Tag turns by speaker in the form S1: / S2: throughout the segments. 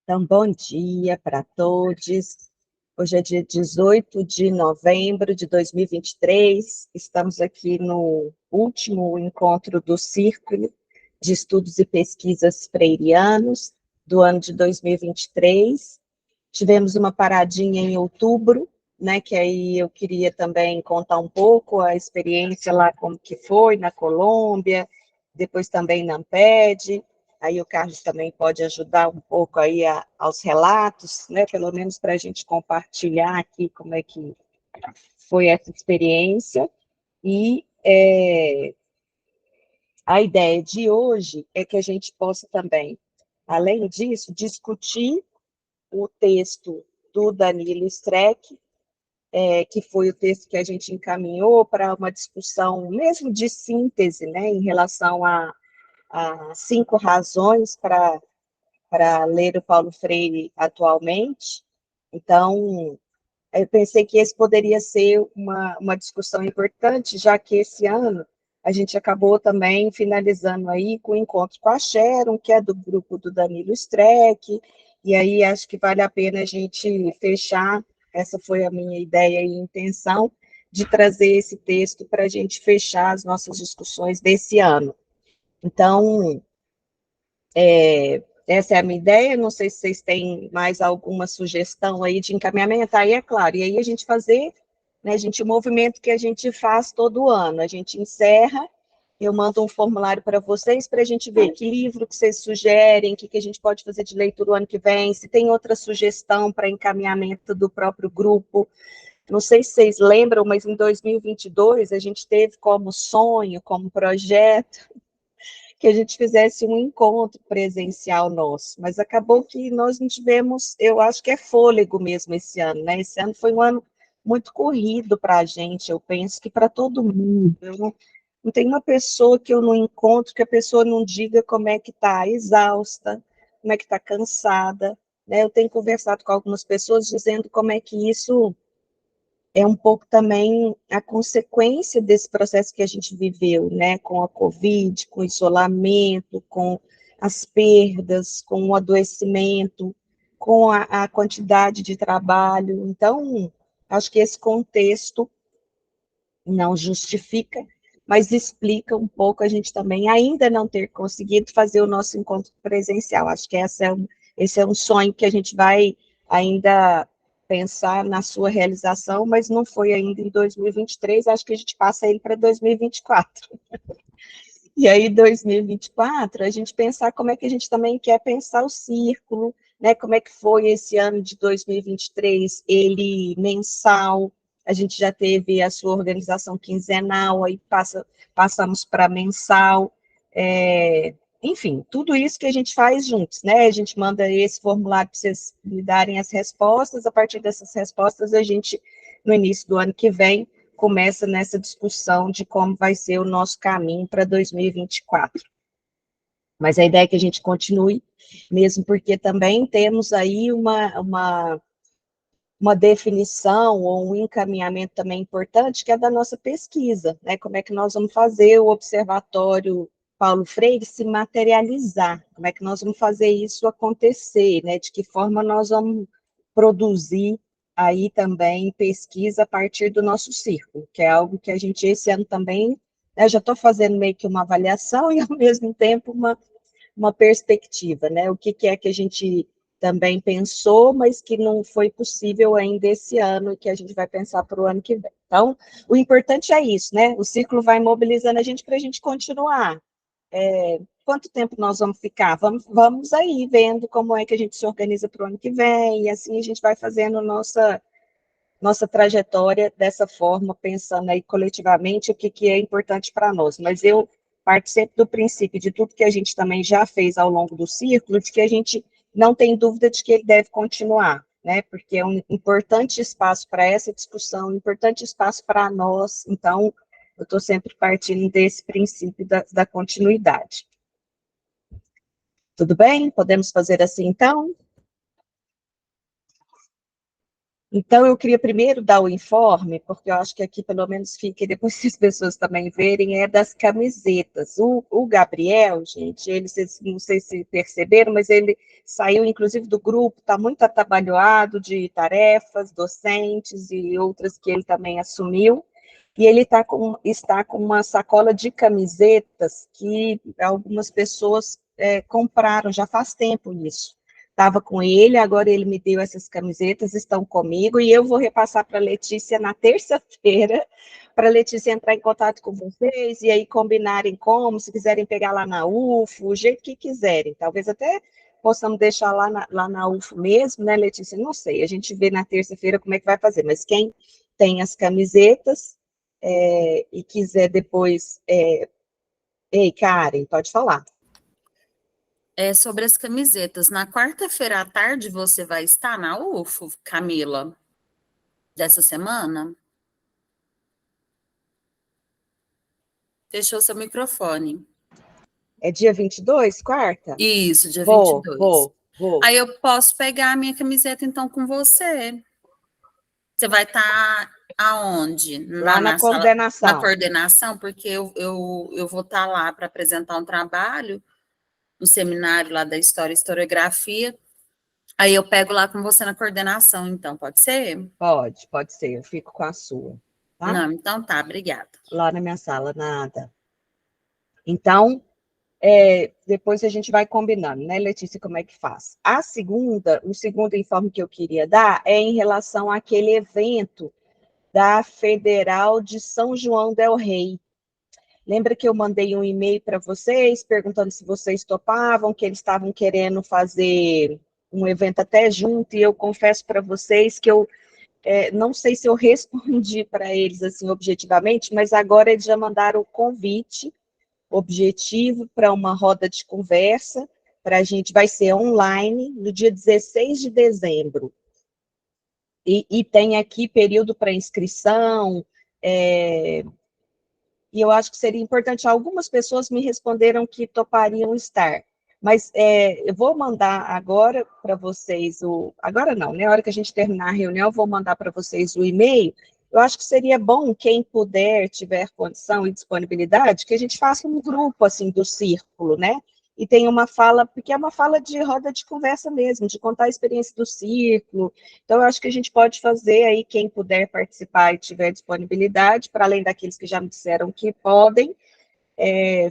S1: Então, bom dia para todos. Hoje é dia 18 de novembro de 2023. Estamos aqui no último encontro do Círculo de Estudos e Pesquisas Freirianos do ano de 2023. Tivemos uma paradinha em outubro, né, que aí eu queria também contar um pouco a experiência lá, como que foi na Colômbia, depois também na Amped. Aí o Carlos também pode ajudar um pouco aí aos relatos, né, pelo menos para a gente compartilhar aqui como é que foi essa experiência. E a ideia de hoje é que a gente possa também, além disso, discutir o texto do Danilo Streck, que foi o texto que a gente encaminhou para uma discussão mesmo de síntese, né, em relação a 5 razões para ler o Paulo Freire atualmente. Então, eu pensei que esse poderia ser uma discussão importante, já que esse ano a gente acabou também finalizando aí com o encontro com a Sharon, que é do grupo do Danilo Streck, e aí acho que vale a pena a gente fechar, essa foi a minha ideia e intenção, de trazer esse texto para a gente fechar as nossas discussões desse ano. Então, essa é a minha ideia, não sei se vocês têm mais alguma sugestão aí de encaminhamento, aí é claro, e aí a gente fazer, né, o movimento que a gente faz todo ano, a gente encerra, eu mando um formulário para vocês, para a gente ver que livro que vocês sugerem, o que a gente pode fazer de leitura o ano que vem, se tem outra sugestão para encaminhamento do próprio grupo. Não sei se vocês lembram, mas em 2022 a gente teve como sonho, como projeto, que a gente fizesse um encontro presencial nosso, mas acabou que nós não tivemos, eu acho que é fôlego mesmo esse ano, né? Esse ano foi um ano muito corrido para a gente, eu penso que para todo mundo. Eu não tem uma pessoa que eu não encontro que a pessoa não diga como é que está exausta, como é que está cansada, né? Eu tenho conversado com algumas pessoas dizendo como é que isso é um pouco também a consequência desse processo que a gente viveu, né, com a Covid, com o isolamento, com as perdas, com o adoecimento, com a quantidade de trabalho. Então, acho que esse contexto não justifica, mas explica um pouco a gente também ainda não ter conseguido fazer o nosso encontro presencial. Acho que esse é um sonho que a gente vai ainda pensar na sua realização, mas não foi ainda em 2023, acho que a gente passa ele para 2024. E aí, 2024, a gente pensar como é que a gente também quer pensar o círculo, né? Como é que foi esse ano de 2023, ele mensal, a gente já teve a sua organização quinzenal, aí passamos para mensal, enfim, tudo isso que a gente faz juntos, né? A gente manda esse formulário para vocês me darem as respostas, a partir dessas respostas, a gente, no início do ano que vem, começa nessa discussão de como vai ser o nosso caminho para 2024. Mas a ideia é que a gente continue, mesmo porque também temos aí uma definição ou um encaminhamento também importante, que é da nossa pesquisa, né? Como é que nós vamos fazer o Observatório Paulo Freire se materializar? Como é que nós vamos fazer isso acontecer, né? De que forma nós vamos produzir aí também pesquisa a partir do nosso círculo, que é algo que a gente esse ano também, né, já estou fazendo meio que uma avaliação e ao mesmo tempo uma perspectiva, né? O que é que a gente também pensou, mas que não foi possível ainda esse ano e que a gente vai pensar para o ano que vem. Então, o importante é isso, né? O ciclo vai mobilizando a gente para a gente continuar. Quanto tempo nós vamos ficar? Vamos aí vendo como é que a gente se organiza para o ano que vem, e assim a gente vai fazendo nossa trajetória dessa forma, pensando aí coletivamente o que é importante para nós. Mas eu parto sempre do princípio de tudo que a gente também já fez ao longo do círculo, de que a gente não tem dúvida de que ele deve continuar, né? Porque é um importante espaço para essa discussão, um importante espaço para nós. Então, eu estou sempre partindo desse princípio da continuidade. Tudo bem? Podemos fazer assim, então? Então, eu queria primeiro dar o informe, porque eu acho que aqui pelo menos fica, e depois se as pessoas também verem, é das camisetas. O Gabriel, gente, ele, não sei se perceberam, mas ele saiu, inclusive, do grupo, está muito atabalhoado de tarefas docentes e outras que ele também assumiu, e ele está com uma sacola de camisetas que algumas pessoas compraram, já faz tempo isso. Estava com ele, agora ele me deu essas camisetas, estão comigo, e eu vou repassar para a Letícia na terça-feira, para a Letícia entrar em contato com vocês, e aí combinarem como, se quiserem pegar lá na UFO, o jeito que quiserem, talvez até possamos deixar lá na UFO mesmo, né, Letícia? Não sei, a gente vê na terça-feira como é que vai fazer, mas quem tem as camisetas e quiser depois... Ei, Karen, pode falar.
S2: É sobre as camisetas. Na quarta-feira à tarde você vai estar na UFO, Camila, dessa semana? Fechou seu microfone.
S1: É dia 22, quarta?
S2: Isso, dia
S1: Vou.
S2: 22. Aí eu posso pegar a minha camiseta, então, com você. Você vai estar aonde?
S1: Lá na coordenação.
S2: Na coordenação, porque eu vou estar lá para apresentar um trabalho, um seminário lá da história e historiografia. Aí eu pego lá com você na coordenação, então, pode ser?
S1: Pode ser, eu fico com a sua. Tá?
S2: Não, então tá, obrigada.
S1: Lá na minha sala, nada. Então, depois a gente vai combinando, né, Letícia, como é que faz. O segundo informe que eu queria dar é em relação àquele evento da Federal de São João del Rei. Lembra que eu mandei um e-mail para vocês, perguntando se vocês topavam, que eles estavam querendo fazer um evento até junto, e eu confesso para vocês que eu não sei se eu respondi para eles, assim, objetivamente, mas agora eles já mandaram o convite objetivo para uma roda de conversa, para a gente, vai ser online, no dia 16 de dezembro. E tem aqui período para inscrição, e eu acho que seria importante. Algumas pessoas me responderam que topariam estar, mas eu vou mandar agora para vocês agora não, né? A hora que a gente terminar a reunião, eu vou mandar para vocês o e-mail. Eu acho que seria bom, quem puder, tiver condição e disponibilidade, que a gente faça um grupo, assim, do círculo, né? E tem uma fala, porque é uma fala de roda de conversa mesmo, de contar a experiência do círculo. Então, eu acho que a gente pode fazer aí, quem puder participar e tiver disponibilidade, para além daqueles que já me disseram que podem,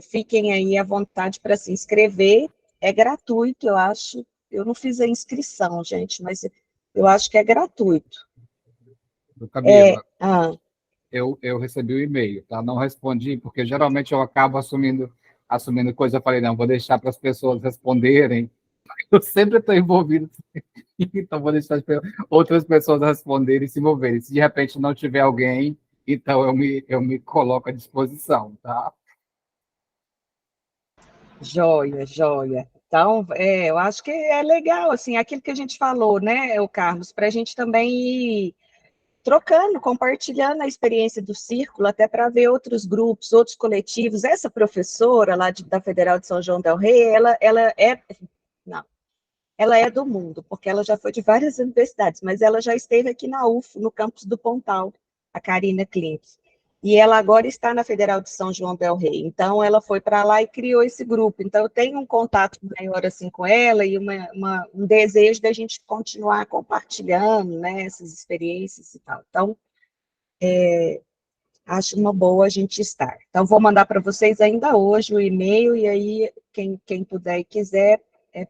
S1: fiquem aí à vontade para se inscrever. É gratuito, eu acho. Eu não fiz a inscrição, gente, mas eu acho que é gratuito.
S3: Camila, eu recebi o e-mail, tá? Não respondi, porque geralmente eu acabo assumindo coisa. Eu falei, não, vou deixar para as pessoas responderem. Eu sempre estou envolvido, então vou deixar outras pessoas responderem e se moverem. Se de repente não tiver alguém, então eu me coloco à disposição, tá?
S1: Joia, joia. Então, eu acho que é legal, assim, aquilo que a gente falou, né, o Carlos, para a gente também ir trocando, compartilhando a experiência do círculo, até para ver outros grupos, outros coletivos. Essa professora lá da Federal de São João del Rei, não, ela é do mundo, porque ela já foi de várias universidades, mas ela já esteve aqui na UFO, no campus do Pontal, a Karina Klintz. E ela agora está na Federal de São João del Rei. Então, ela foi para lá e criou esse grupo. Então, eu tenho um contato maior assim com ela e um desejo da gente continuar compartilhando, né, essas experiências e tal. Então, acho uma boa a gente estar. Então, vou mandar para vocês ainda hoje o e-mail, e aí, quem puder e quiser,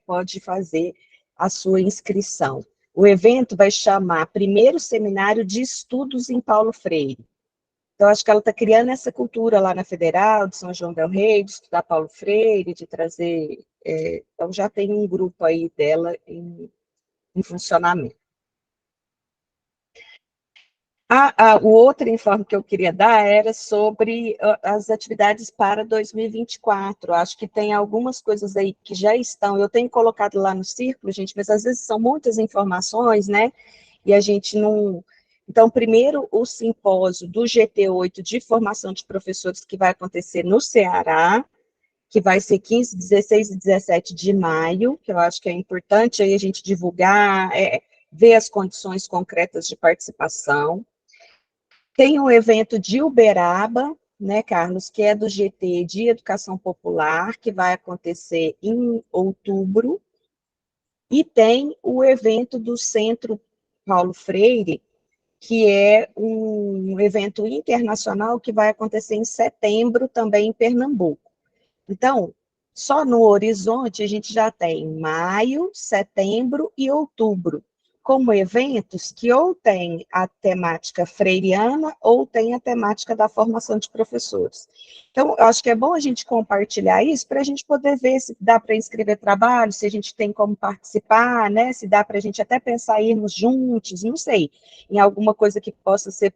S1: pode fazer a sua inscrição. O evento vai chamar Primeiro Seminário de Estudos em Paulo Freire. Então, acho que ela está criando essa cultura lá na Federal, de São João del Rei, de estudar Paulo Freire, de trazer... então, já tem um grupo aí dela em funcionamento. O outro informe que eu queria dar era sobre as atividades para 2024. Acho que tem algumas coisas aí que já estão, eu tenho colocado lá no círculo, gente, mas às vezes são muitas informações, né? E a gente não... Então, primeiro, o simpósio do GT8 de formação de professores, que vai acontecer no Ceará, que vai ser 15, 16 e 17 de maio, que eu acho que é importante aí a gente divulgar, ver as condições concretas de participação. Tem o evento de Uberaba, né, Carlos, que é do GT de Educação Popular, que vai acontecer em outubro, e tem o evento do Centro Paulo Freire, que é um evento internacional que vai acontecer em setembro, também em Pernambuco. Então, só no horizonte a gente já tem maio, setembro e outubro, como eventos que ou tem a temática freiriana ou tem a temática da formação de professores. Então, eu acho que é bom a gente compartilhar isso para a gente poder ver se dá para inscrever trabalho, se a gente tem como participar, né? Se dá para a gente até pensar em irmos juntos, não sei, em alguma coisa que possa ser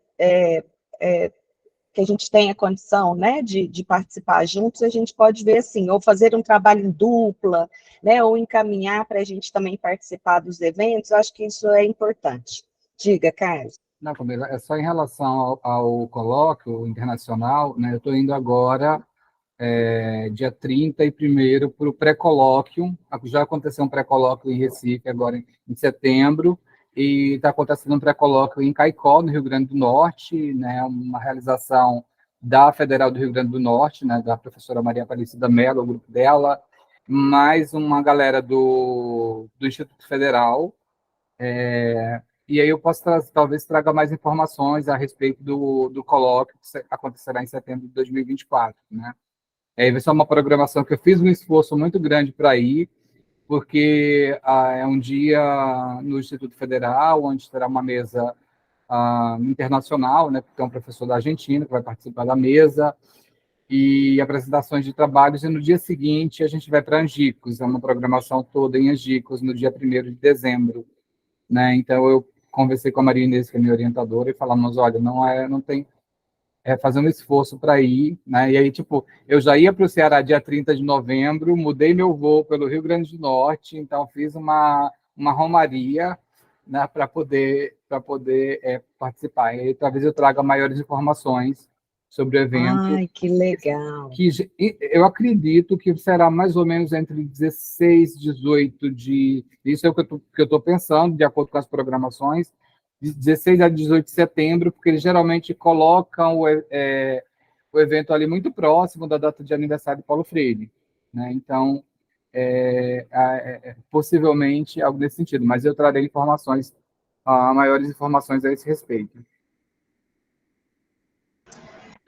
S1: que a gente tenha condição, né, de participar juntos, a gente pode ver assim, ou fazer um trabalho em dupla, né, ou encaminhar para a gente também participar dos eventos, eu acho que isso é importante. Diga, Carlos.
S3: Não, Camila, é só em relação ao colóquio internacional, né, eu estou indo agora, dia 30 e 1º, para o pré-colóquio, já aconteceu um pré-colóquio em Recife, agora em setembro, e está acontecendo um pré-colóquio em Caicó, no Rio Grande do Norte, né, uma realização da Federal do Rio Grande do Norte, né, da professora Maria Aparecida Mello, o grupo dela, mais uma galera do Instituto Federal, e aí eu posso talvez traga mais informações a respeito do colóquio que acontecerá em setembro de 2024, né. Vai ser uma programação que eu fiz um esforço muito grande para ir, porque é um dia no Instituto Federal, onde terá uma mesa internacional, né, tem um professor da Argentina que vai participar da mesa, e apresentações de trabalhos, e no dia seguinte a gente vai para Angicos, é uma programação toda em Angicos, no dia 1º de dezembro. Né? Então, eu conversei com a Maria Inês, que é minha orientadora, e falamos, olha, não tem... fazer um esforço para ir, né? E aí, tipo, eu já ia para o Ceará dia 30 de novembro, mudei meu voo pelo Rio Grande do Norte, então fiz uma romaria, né, para poder participar. E aí, talvez eu traga maiores informações sobre o evento.
S1: Ai, que legal.
S3: Que eu acredito que será mais ou menos entre 16 e 18 de... Isso é o que eu estou pensando, de acordo com as programações, de 16 a 18 de setembro, porque eles geralmente colocam o evento ali muito próximo da data de aniversário de Paulo Freire, né? Então, possivelmente algo nesse sentido, mas eu trarei informações, maiores informações a esse respeito.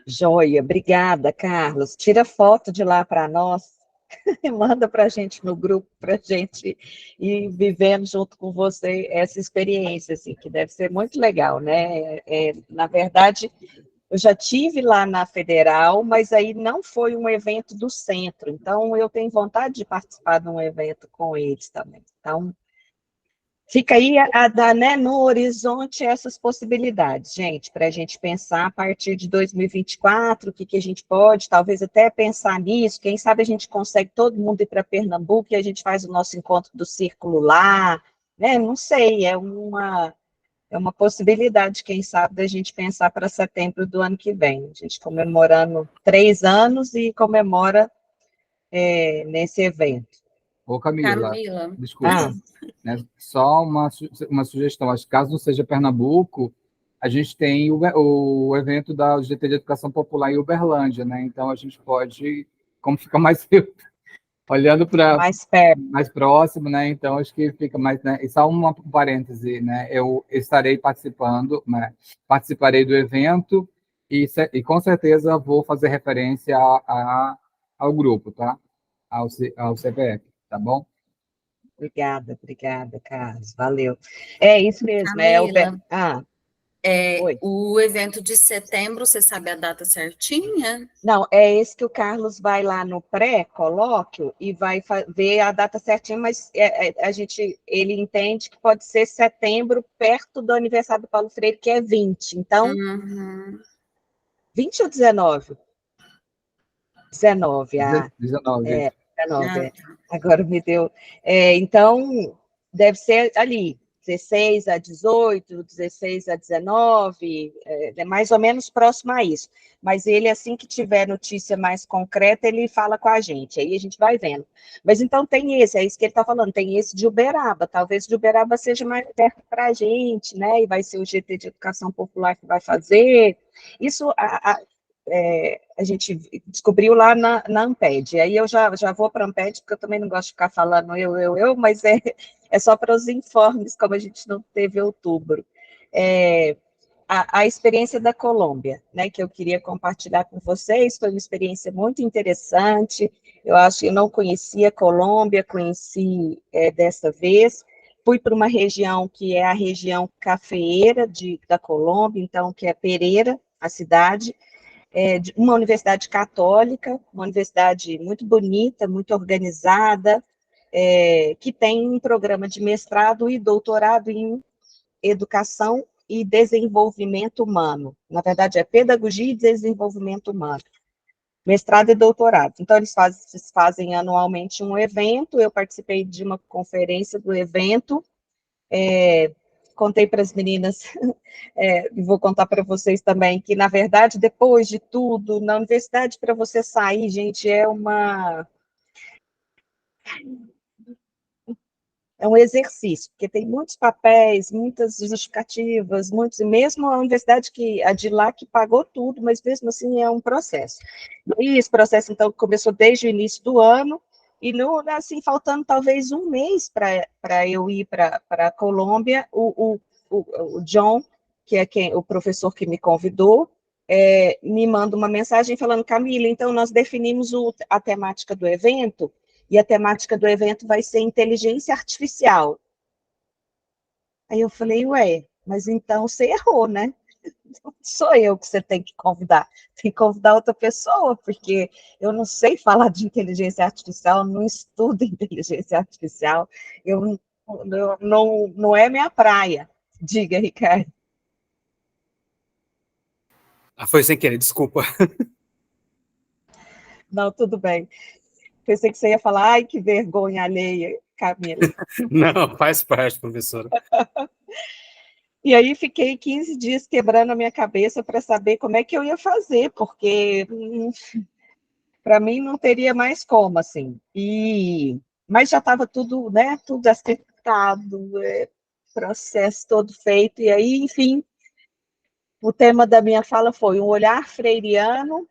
S1: Joia, obrigada, Carlos. Tira foto de lá para nós e manda para a gente no grupo, para a gente ir vivendo junto com você essa experiência, assim, que deve ser muito legal, né? Na verdade, eu já tive lá na Federal, mas aí não foi um evento do centro, então eu tenho vontade de participar de um evento com eles também. Então, fica aí né, no horizonte essas possibilidades, gente, para a gente pensar a partir de 2024, o que a gente pode, talvez até pensar nisso, quem sabe a gente consegue todo mundo ir para Pernambuco e a gente faz o nosso encontro do círculo lá, né? Não sei, é uma possibilidade, quem sabe, da gente pensar para setembro do ano que vem. A gente comemorando 3 anos e comemora nesse evento.
S3: Ô, Camila, desculpa, né? Só uma sugestão, acho que caso não seja Pernambuco, a gente tem o evento da GT de Educação Popular em Uberlândia, né? Então a gente pode, como fica mais olhando para mais próximo, né? Então acho que fica mais, né? E só uma parêntese, né? Eu estarei participando, né? Participarei do evento e com certeza vou fazer referência ao grupo, tá? Ao CPF. Tá bom?
S1: Obrigada, Carlos. Valeu. É isso mesmo.
S2: Camila, o evento de setembro, você sabe a data certinha?
S1: Não, é esse que o Carlos vai lá no pré-colóquio e vai ver a data certinha, mas ele entende que pode ser setembro, perto do aniversário do Paulo Freire, que é 20. Então, 20 ou 19? 19, 19. Agora me deu. Então, deve ser ali, 16 a 18, 16 a 19, é mais ou menos próximo a isso. Mas ele, assim que tiver notícia mais concreta, ele fala com a gente, aí a gente vai vendo. Mas então tem esse, é isso que ele está falando, tem esse de Uberaba, talvez de Uberaba seja mais perto para a gente, né? E vai ser o GT de Educação Popular que vai fazer. Isso a gente descobriu lá na Amped. Aí eu já vou para a Amped, porque eu também não gosto de ficar falando mas é só para os informes, como a gente não teve outubro. A experiência da Colômbia, né, que eu queria compartilhar com vocês, foi uma experiência muito interessante. Eu acho que eu não conhecia a Colômbia, conheci dessa vez. Fui para uma região que é a região cafeeira da Colômbia, então, que é Pereira, a cidade, de uma universidade católica, uma universidade muito bonita, muito organizada, que tem um programa de mestrado e doutorado em educação e desenvolvimento humano. Na verdade, é pedagogia e desenvolvimento humano. Mestrado e doutorado. Então, eles fazem anualmente um evento, eu participei de uma conferência do evento, contei para as meninas, vou contar para vocês também, que, na verdade, depois de tudo, na universidade, para você sair, gente, é um exercício, porque tem muitos papéis, muitas justificativas, e mesmo a universidade a de lá que pagou tudo, mas mesmo assim é um processo. E esse processo, então, começou desde o início do ano, e assim, faltando talvez um mês para eu ir para a Colômbia, o John, que é o professor que me convidou, me manda uma mensagem falando: Camila, então nós definimos a temática do evento, e a temática do evento vai ser inteligência artificial. Aí eu falei: ué, mas então você errou, né? Não sou eu que você tem que convidar, tem que convidar outra pessoa, porque eu não sei falar de inteligência artificial, não estudo inteligência artificial, não é minha praia. Diga, Ricardo.
S4: Foi sem querer, desculpa.
S1: Não, tudo bem. Pensei que você ia falar: ai, que vergonha alheia, Camila.
S4: Não, faz parte, professora.
S1: E aí fiquei 15 dias quebrando a minha cabeça para saber como é que eu ia fazer, porque para mim não teria mais como, assim. Mas já estava tudo, né, tudo acertado, processo todo feito, e aí, enfim, o tema da minha fala foi um olhar freiriano,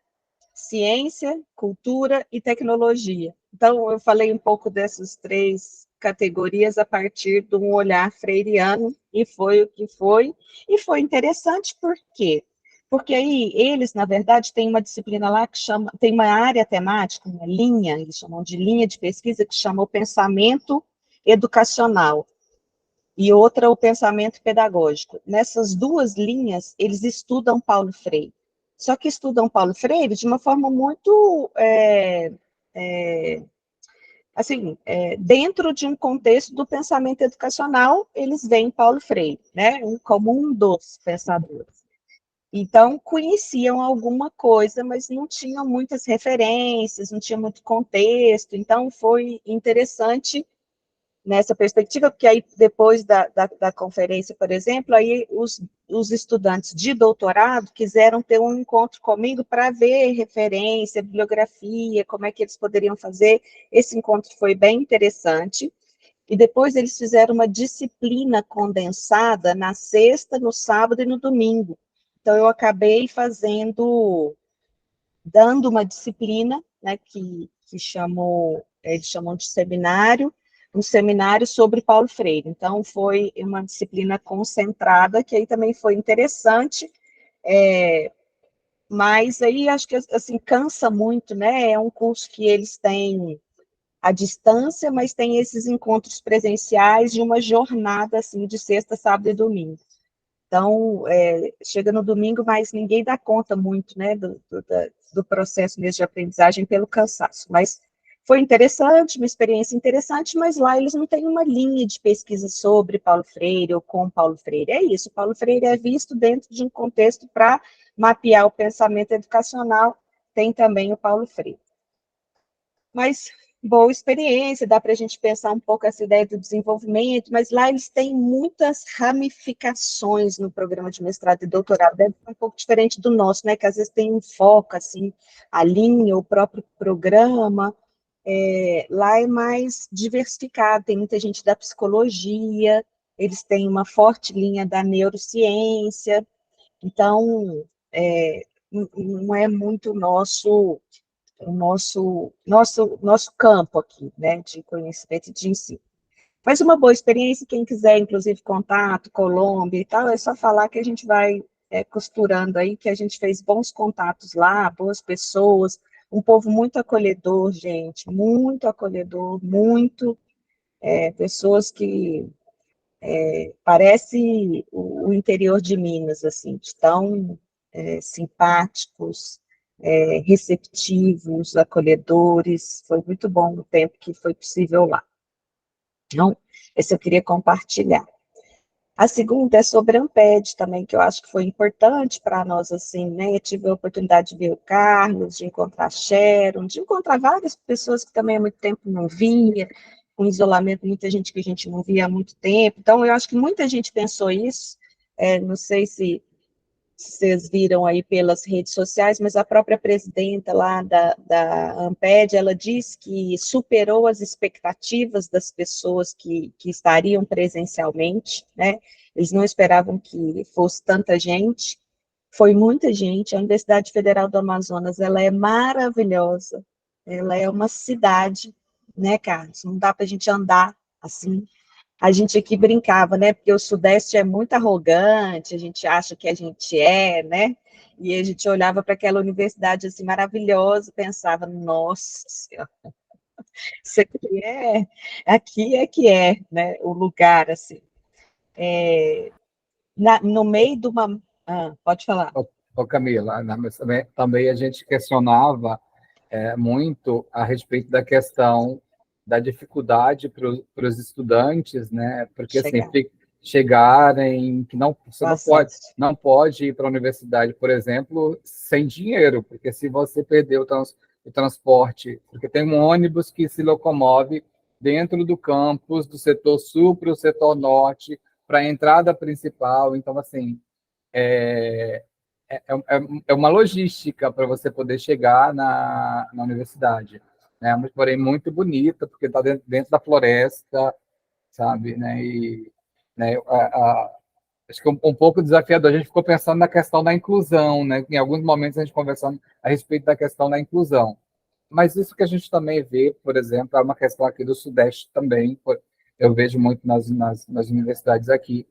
S1: ciência, cultura e tecnologia. Então, eu falei um pouco dessas três categorias a partir de um olhar freiriano, e foi o que foi. E foi interessante por quê? Porque aí eles, na verdade, têm uma disciplina lá que chama, tem uma área temática, uma linha, eles chamam de linha de pesquisa, que chama o pensamento educacional, e outra o pensamento pedagógico. Nessas duas linhas, eles estudam Paulo Freire. Só que estudam Paulo Freire de uma forma muito, dentro de um contexto do pensamento educacional, eles veem Paulo Freire, né, como um dos pensadores. Então, conheciam alguma coisa, mas não tinham muitas referências, não tinha muito contexto, então foi interessante nessa perspectiva, porque aí depois da conferência, por exemplo, aí os estudantes de doutorado quiseram ter um encontro comigo para ver referência, bibliografia, como é que eles poderiam fazer. Esse encontro foi bem interessante, e depois eles fizeram uma disciplina condensada na sexta, no sábado e no domingo. Então, eu acabei dando uma disciplina, né, que eles chamam de seminário, um seminário sobre Paulo Freire. Então, foi uma disciplina concentrada, que aí também foi interessante, mas aí acho que, assim, cansa muito, né? É um curso que eles têm à distância, mas tem esses encontros presenciais de uma jornada, assim, de sexta, sábado e domingo. Então, chega no domingo, mas ninguém dá conta muito, né, do processo mesmo de aprendizagem pelo cansaço. Mas foi interessante, uma experiência interessante, mas lá eles não têm uma linha de pesquisa sobre Paulo Freire ou com Paulo Freire. É isso, Paulo Freire é visto dentro de um contexto para mapear o pensamento educacional, tem também o Paulo Freire. Mas boa experiência, dá para a gente pensar um pouco essa ideia do desenvolvimento, mas lá eles têm muitas ramificações no programa de mestrado e doutorado, deve ser um pouco diferente do nosso, né, que às vezes tem um foco, assim, a linha, o próprio programa, lá é mais diversificado, tem muita gente da psicologia, eles têm uma forte linha da neurociência, então, não é muito o nosso campo aqui, né, de conhecimento e de ensino. Mas uma boa experiência, quem quiser, inclusive, contato, Colômbia e tal, é só falar que a gente vai costurando aí, que a gente fez bons contatos lá, boas pessoas, um povo muito acolhedor, gente, muito acolhedor, muito, pessoas que parece o interior de Minas, assim, de tão simpáticos, receptivos, acolhedores, foi muito bom o tempo que foi possível lá. Então, esse eu queria compartilhar. A segunda é sobre a Amped também, que eu acho que foi importante para nós, assim, né, eu tive a oportunidade de ver o Carlos, de encontrar a Sharon, de encontrar várias pessoas que também há muito tempo não via, com isolamento, muita gente que a gente não via há muito tempo, então eu acho que muita gente pensou isso, não sei se vocês viram aí pelas redes sociais, mas a própria presidenta lá da Amped, ela disse que superou as expectativas das pessoas que estariam presencialmente, né? Eles não esperavam que fosse tanta gente, foi muita gente. A Universidade Federal do Amazonas, ela é maravilhosa, ela é uma cidade, né, Carlos? Não dá para a gente andar assim. A gente aqui brincava, né? Porque o Sudeste é muito arrogante, a gente acha que a gente né? E a gente olhava para aquela universidade assim maravilhosa, e pensava, nossa Senhora, isso aqui é que né? O lugar assim. No meio de uma, pode falar.
S3: Ô, Camila, mas também a gente questionava muito a respeito da questão da dificuldade para os estudantes, né? Porque assim, chegarem, que você não pode ir para a universidade, por exemplo, sem dinheiro, porque se você perder o transporte, porque tem um ônibus que se locomove dentro do campus, do setor sul para o setor norte, para a entrada principal, então assim, é uma logística para você poder chegar na universidade, né? Porém, muito bonita, porque está dentro da floresta, sabe? Né? E, né, acho que um pouco desafiador. A gente ficou pensando na questão da inclusão, né? Em alguns momentos a gente conversando a respeito da questão da inclusão. Mas isso que a gente também vê, por exemplo, é uma questão aqui do Sudeste também, eu vejo muito nas universidades aqui,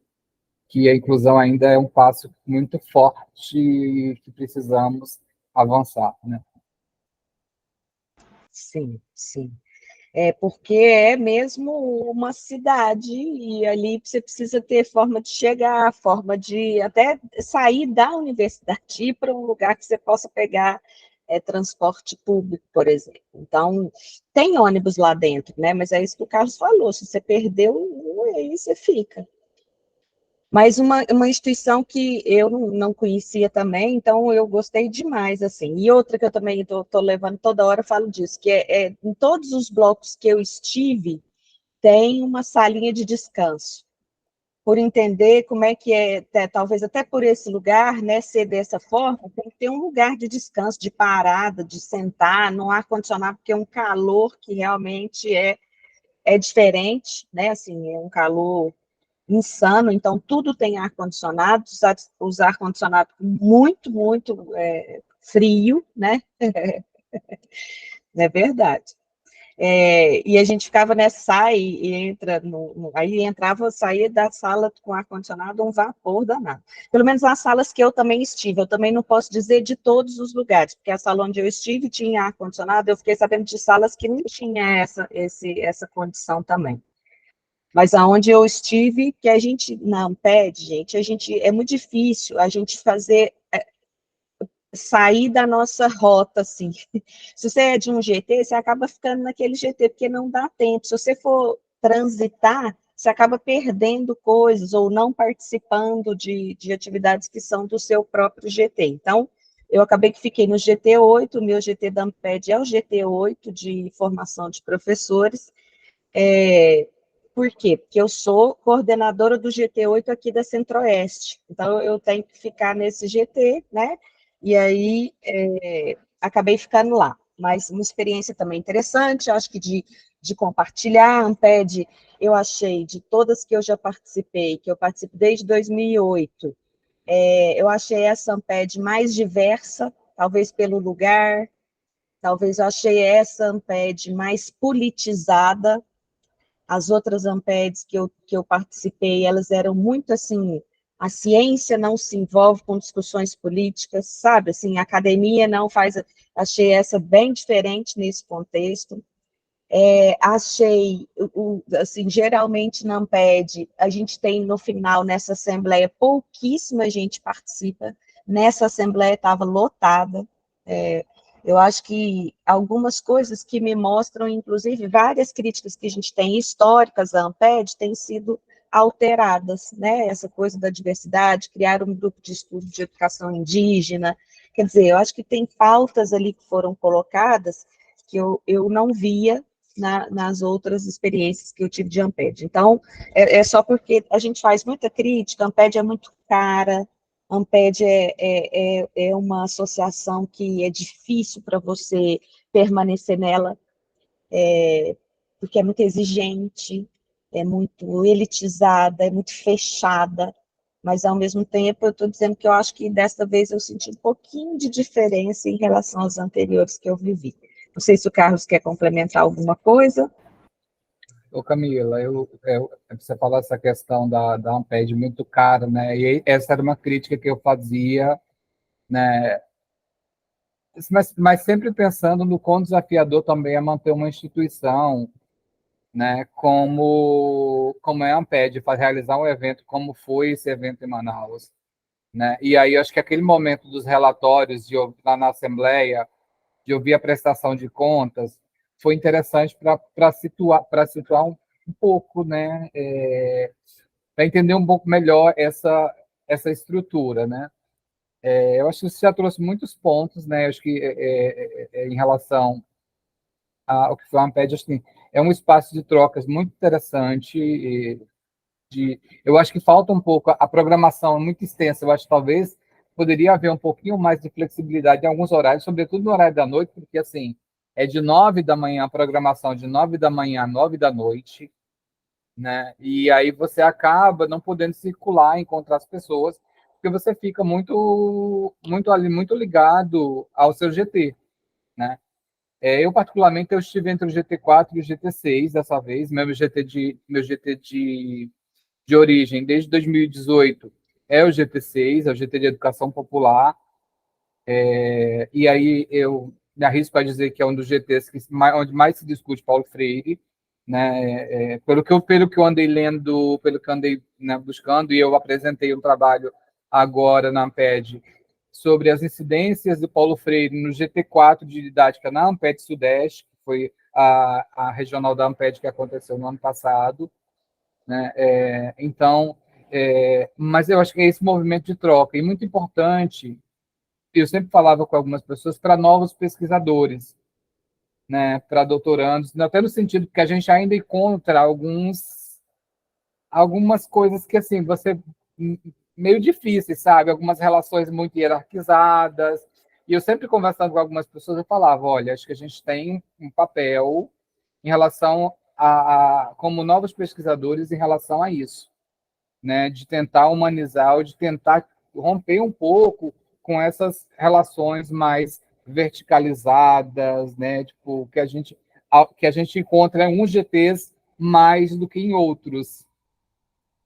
S3: que a inclusão ainda é um passo muito forte que precisamos avançar, né?
S1: Sim, sim. Porque é mesmo uma cidade, e ali você precisa ter forma de chegar, forma de até sair da universidade, ir para um lugar que você possa pegar transporte público, por exemplo. Então, tem ônibus lá dentro, né? Mas é isso que o Carlos falou, se você perdeu, aí você fica. Mas uma instituição que eu não conhecia também, então eu gostei demais, assim. E outra que eu também estou levando toda hora, eu falo disso, que em todos os blocos que eu estive, tem uma salinha de descanso. Por entender como é que talvez até por esse lugar, né, ser dessa forma, tem que ter um lugar de descanso, de parada, de sentar, no ar-condicionado, porque é um calor que realmente é diferente, né, assim, é um calor insano, então tudo tem ar-condicionado, os ar-condicionado muito, muito frio, né? É verdade. E a gente ficava sai e entra, aí entrava, saía da sala com ar-condicionado, um vapor danado. Pelo menos nas salas que eu também estive, eu também não posso dizer de todos os lugares, porque a sala onde eu estive tinha ar-condicionado, eu fiquei sabendo de salas que não tinha essa condição também. Mas aonde eu estive, que a gente não pede, gente, é muito difícil a gente sair da nossa rota, assim. Se você é de um GT, você acaba ficando naquele GT, porque não dá tempo. Se você for transitar, você acaba perdendo coisas ou não participando de atividades que são do seu próprio GT. Então, eu acabei que fiquei no GT8, o meu GT da Amped é o GT8 de formação de professores. Por quê? Porque eu sou coordenadora do GT8 aqui da Centro-Oeste, então eu tenho que ficar nesse GT, né? E aí acabei ficando lá. Mas uma experiência também interessante, acho que de compartilhar. A Amped, eu achei, de todas que eu já participei, que eu participo desde 2008, eu achei essa Amped mais diversa, talvez pelo lugar, talvez eu achei essa Amped mais politizada. As outras Ampeds que eu participei, elas eram muito assim, a ciência não se envolve com discussões políticas, sabe? Assim, a academia não faz, achei essa bem diferente nesse contexto. Achei, assim, geralmente na Amped, a gente tem no final, nessa assembleia, pouquíssima gente participa, nessa assembleia estava lotada. Eu acho que algumas coisas que me mostram, inclusive, várias críticas que a gente tem históricas à Amped têm sido alteradas, né? Essa coisa da diversidade, criar um grupo de estudo de educação indígena, quer dizer, eu acho que tem pautas ali que foram colocadas que eu não via nas outras experiências que eu tive de Amped. Então, é só porque a gente faz muita crítica, a Amped é muito cara, a Amped é uma associação que é difícil para você permanecer nela, porque é muito exigente, é muito elitizada, é muito fechada, mas, ao mesmo tempo, eu estou dizendo que eu acho que, desta vez, eu senti um pouquinho de diferença em relação às anteriores que eu vivi. Não sei se o Carlos quer complementar alguma coisa.
S3: Ô Camila, você falou essa questão da Amped muito cara, né? E essa era uma crítica que eu fazia, né? Mas sempre pensando no quão desafiador também é manter uma instituição, né? Como é a Amped, para realizar um evento como foi esse evento em Manaus, né? E aí eu acho que aquele momento dos relatórios lá na Assembleia, de ouvir a prestação de contas, foi interessante para situar um pouco, né? Para entender um pouco melhor essa estrutura, né? Eu acho que você já trouxe muitos pontos, né? Eu acho que em relação ao que foi a Amped, acho que é um espaço de trocas muito interessante. Eu acho que falta um pouco, a programação é muito extensa, eu acho que talvez poderia haver um pouquinho mais de flexibilidade em alguns horários, sobretudo no horário da noite, porque assim, é de 9 da manhã, a programação de 9 da manhã a 9 da noite, né? E aí você acaba não podendo circular, encontrar as pessoas, porque você fica muito ligado ao seu GT, né? Eu, particularmente, eu estive entre o GT4 e o GT6 dessa vez, meu GT de origem desde 2018 é o GT6, é o GT de Educação Popular, e aí eu me arrisco a dizer que é um dos GTs onde mais se discute Paulo Freire, né? Pelo que eu andei lendo, pelo que eu andei, né, buscando, e eu apresentei um trabalho agora na Amped sobre as incidências do Paulo Freire no GT4 de didática na Amped Sudeste, que foi a regional da Amped que aconteceu no ano passado, né? Então, mas eu acho que é esse movimento de troca, e muito importante, eu sempre falava com algumas pessoas, para novos pesquisadores, né, para doutorandos, até no sentido que a gente ainda encontra algumas coisas que, assim, você meio difíceis, sabe? Algumas relações muito hierarquizadas, e eu sempre conversando com algumas pessoas, eu falava, olha, acho que a gente tem um papel em relação como novos pesquisadores em relação a isso, né, de tentar humanizar, ou de tentar romper um pouco com essas relações mais verticalizadas, né, tipo, que a gente encontra em uns GTs mais do que em outros,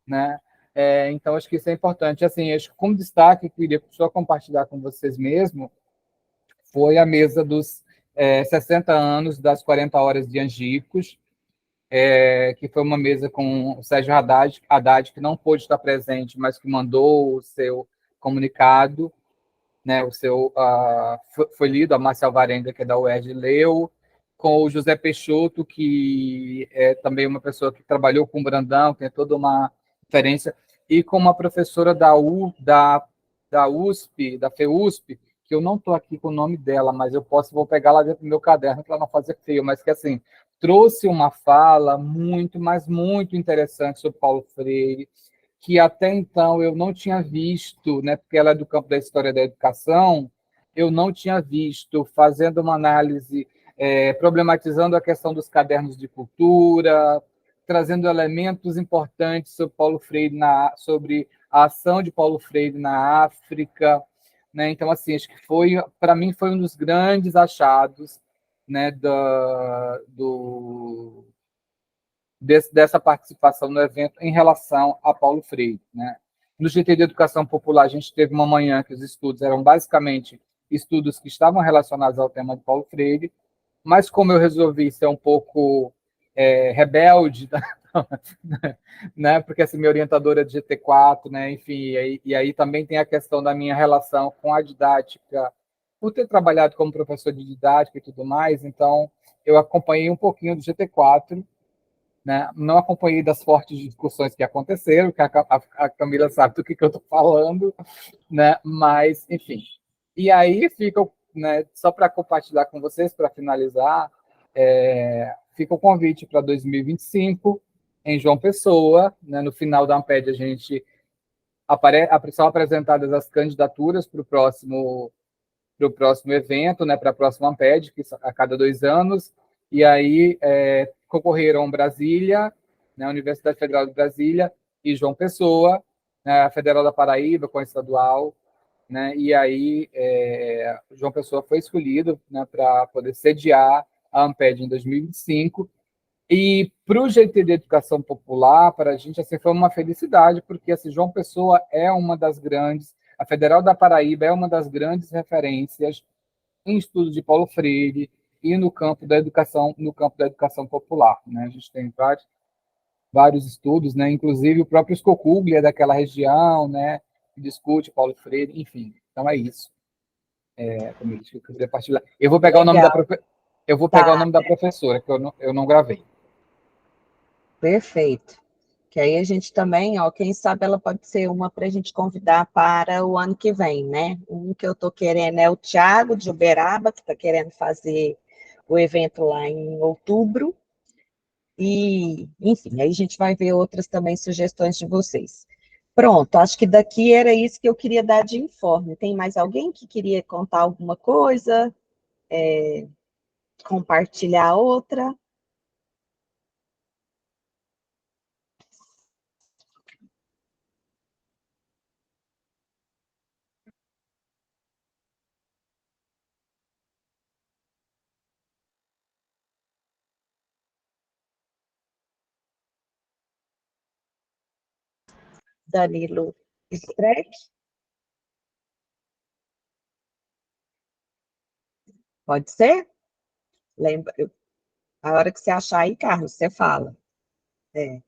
S3: né? Então, acho que isso é importante. Assim, acho que como destaque, eu queria só compartilhar com vocês mesmo, foi a mesa dos 60 anos das 40 horas de Angicos, que foi uma mesa com o Sérgio Haddad, que não pôde estar presente, mas que mandou o seu comunicado, né, foi lido, a Márcia Alvarenga, que é da UERJ, leu, com o José Peixoto, que é também uma pessoa que trabalhou com o Brandão, tem toda uma referência, e com uma professora da USP, da FEUSP, que eu não estou aqui com o nome dela, mas vou pegar lá dentro do meu caderno para não fazer feio, mas que, assim, trouxe uma fala muito, mas muito interessante sobre Paulo Freire, que até então eu não tinha visto, né, porque ela é do campo da história da educação, eu não tinha visto, fazendo uma análise, problematizando a questão dos cadernos de cultura, trazendo elementos importantes sobre Paulo Freire, sobre a ação de Paulo Freire na África, né? Então, assim, acho que para mim, foi um dos grandes achados, né, dessa participação no evento em relação a Paulo Freire, né? No GT de Educação Popular, a gente teve uma manhã que os estudos eram basicamente estudos que estavam relacionados ao tema de Paulo Freire, mas como eu resolvi ser um pouco rebelde, né? Porque assim, minha orientadora é de GT4, né? Enfim, e aí também tem a questão da minha relação com a didática, por ter trabalhado como professor de didática e tudo mais, então eu acompanhei um pouquinho do GT4, né? Não acompanhei das fortes discussões que aconteceram, que a Camila sabe do que eu estou falando, né? Mas, enfim. E aí fica, né, só para compartilhar com vocês, para finalizar, fica o convite para 2025, em João Pessoa, né? No final da Amped, são apresentadas as candidaturas para o próximo evento, né, para a próxima Amped, que a cada 2 anos, e aí concorreram Brasília, né, a Universidade Federal de Brasília, e João Pessoa, né, a Federal da Paraíba, com a estadual, né, e aí João Pessoa foi escolhido, né, para poder sediar a Amped em 2025, e para o GT de Educação Popular, para a gente, assim, foi uma felicidade, porque assim, João Pessoa é uma das grandes, a Federal da Paraíba é uma das grandes referências em estudos de Paulo Freire e no campo da educação popular, né? A gente tem vários estudos, né? Inclusive o próprio Scocuglia é daquela região, né? Que discute Paulo Freire, enfim. Então é isso. Como eu queria partilhar. Eu vou pegar o nome da professora, que eu não gravei.
S1: Perfeito. Que aí a gente também, ó, quem sabe ela pode ser uma para a gente convidar para o ano que vem, né? Um que eu estou querendo é o Tiago de Uberaba, que está querendo fazer o evento lá em outubro. E, enfim, aí a gente vai ver outras também sugestões de vocês. Pronto, acho que daqui era isso que eu queria dar de informe. Tem mais alguém que queria contar alguma coisa? Compartilhar outra? Danilo Streck? Pode ser? Lembra, a hora que você achar aí, Carlos, você fala. É.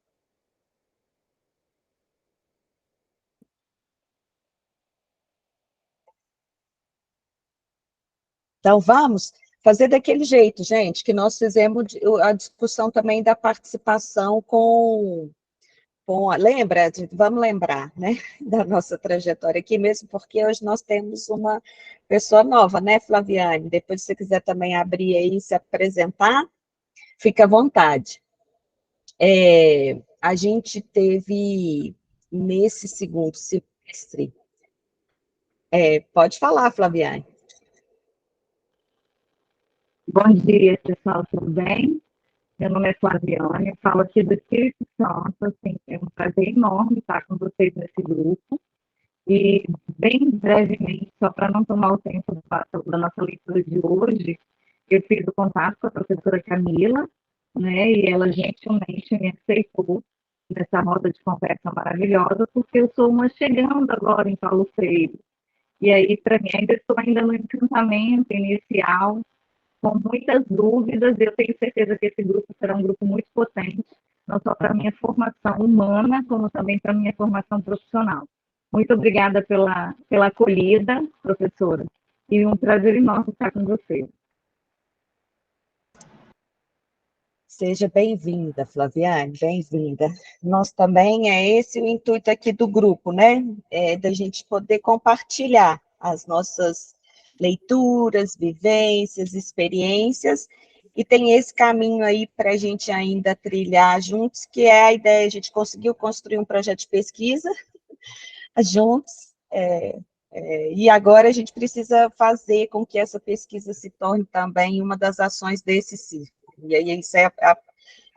S1: Então, vamos fazer daquele jeito, gente, que nós fizemos a discussão também da participação lembra, vamos lembrar, né, da nossa trajetória aqui mesmo, porque hoje nós temos uma pessoa nova, né, Flaviane? Depois, se você quiser também abrir aí e se apresentar, fica à vontade. A gente teve, nesse segundo semestre, pode falar, Flaviane.
S5: Bom dia, pessoal, tudo bem? Meu nome é Flaviane, falo aqui do Espírito Santo, assim, é um prazer enorme estar com vocês nesse grupo. E, bem brevemente, só para não tomar o tempo da nossa leitura de hoje, eu fiz o contato com a professora Camila, né, e ela gentilmente me aceitou nessa roda de conversa maravilhosa, porque eu sou uma chegando agora em Paulo Freire. E aí, para mim, estou ainda no encantamento inicial, com muitas dúvidas. Eu tenho certeza que esse grupo será um grupo muito potente, não só para a minha formação humana, como também para a minha formação profissional. Muito obrigada pela acolhida, professora, e um prazer enorme estar com você.
S1: Seja bem-vinda, Flaviane, bem-vinda. Nós também, esse o intuito aqui do grupo, né? Da gente poder compartilhar as nossas leituras, vivências, experiências, e tem esse caminho aí para a gente ainda trilhar juntos, que é a ideia, a gente conseguiu construir um projeto de pesquisa juntos, e agora a gente precisa fazer com que essa pesquisa se torne também uma das ações desse círculo, e aí isso é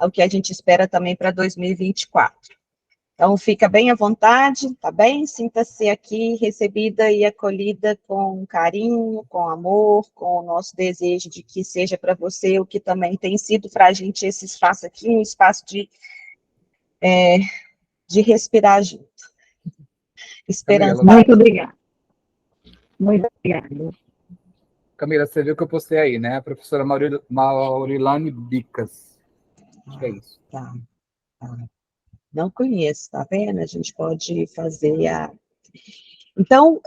S1: o que a gente espera também para 2024. Então, fica bem à vontade, tá bem? Sinta-se aqui recebida e acolhida com carinho, com amor, com o nosso desejo de que seja para você o que também tem sido para a gente esse espaço aqui, um espaço de respirar junto. Esperança.
S5: Muito obrigada. Muito obrigada.
S3: Camila, você viu que eu postei aí, né? A professora Maurilane Bicas. Acho que é isso.
S1: Tá. Não conheço, tá vendo? A gente pode fazer a... Então,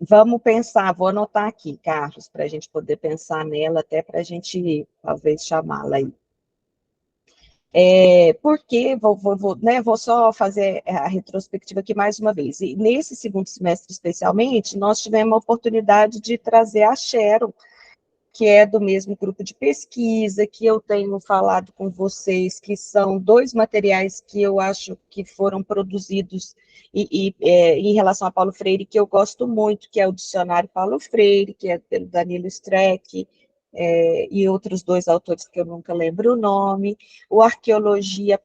S1: vamos pensar, vou anotar aqui, Carlos, para a gente poder pensar nela, até para a gente, talvez, chamá-la aí. Porque, vou só fazer a retrospectiva aqui mais uma vez, e nesse segundo semestre, especialmente, nós tivemos a oportunidade de trazer a Sharon, que é do mesmo grupo de pesquisa, que eu tenho falado com vocês, que são 2 materiais que eu acho que foram produzidos em relação a Paulo Freire, que eu gosto muito, que é o Dicionário Paulo Freire, que é pelo Danilo Streck, e outros 2 autores que eu nunca lembro o nome, o Arqueologia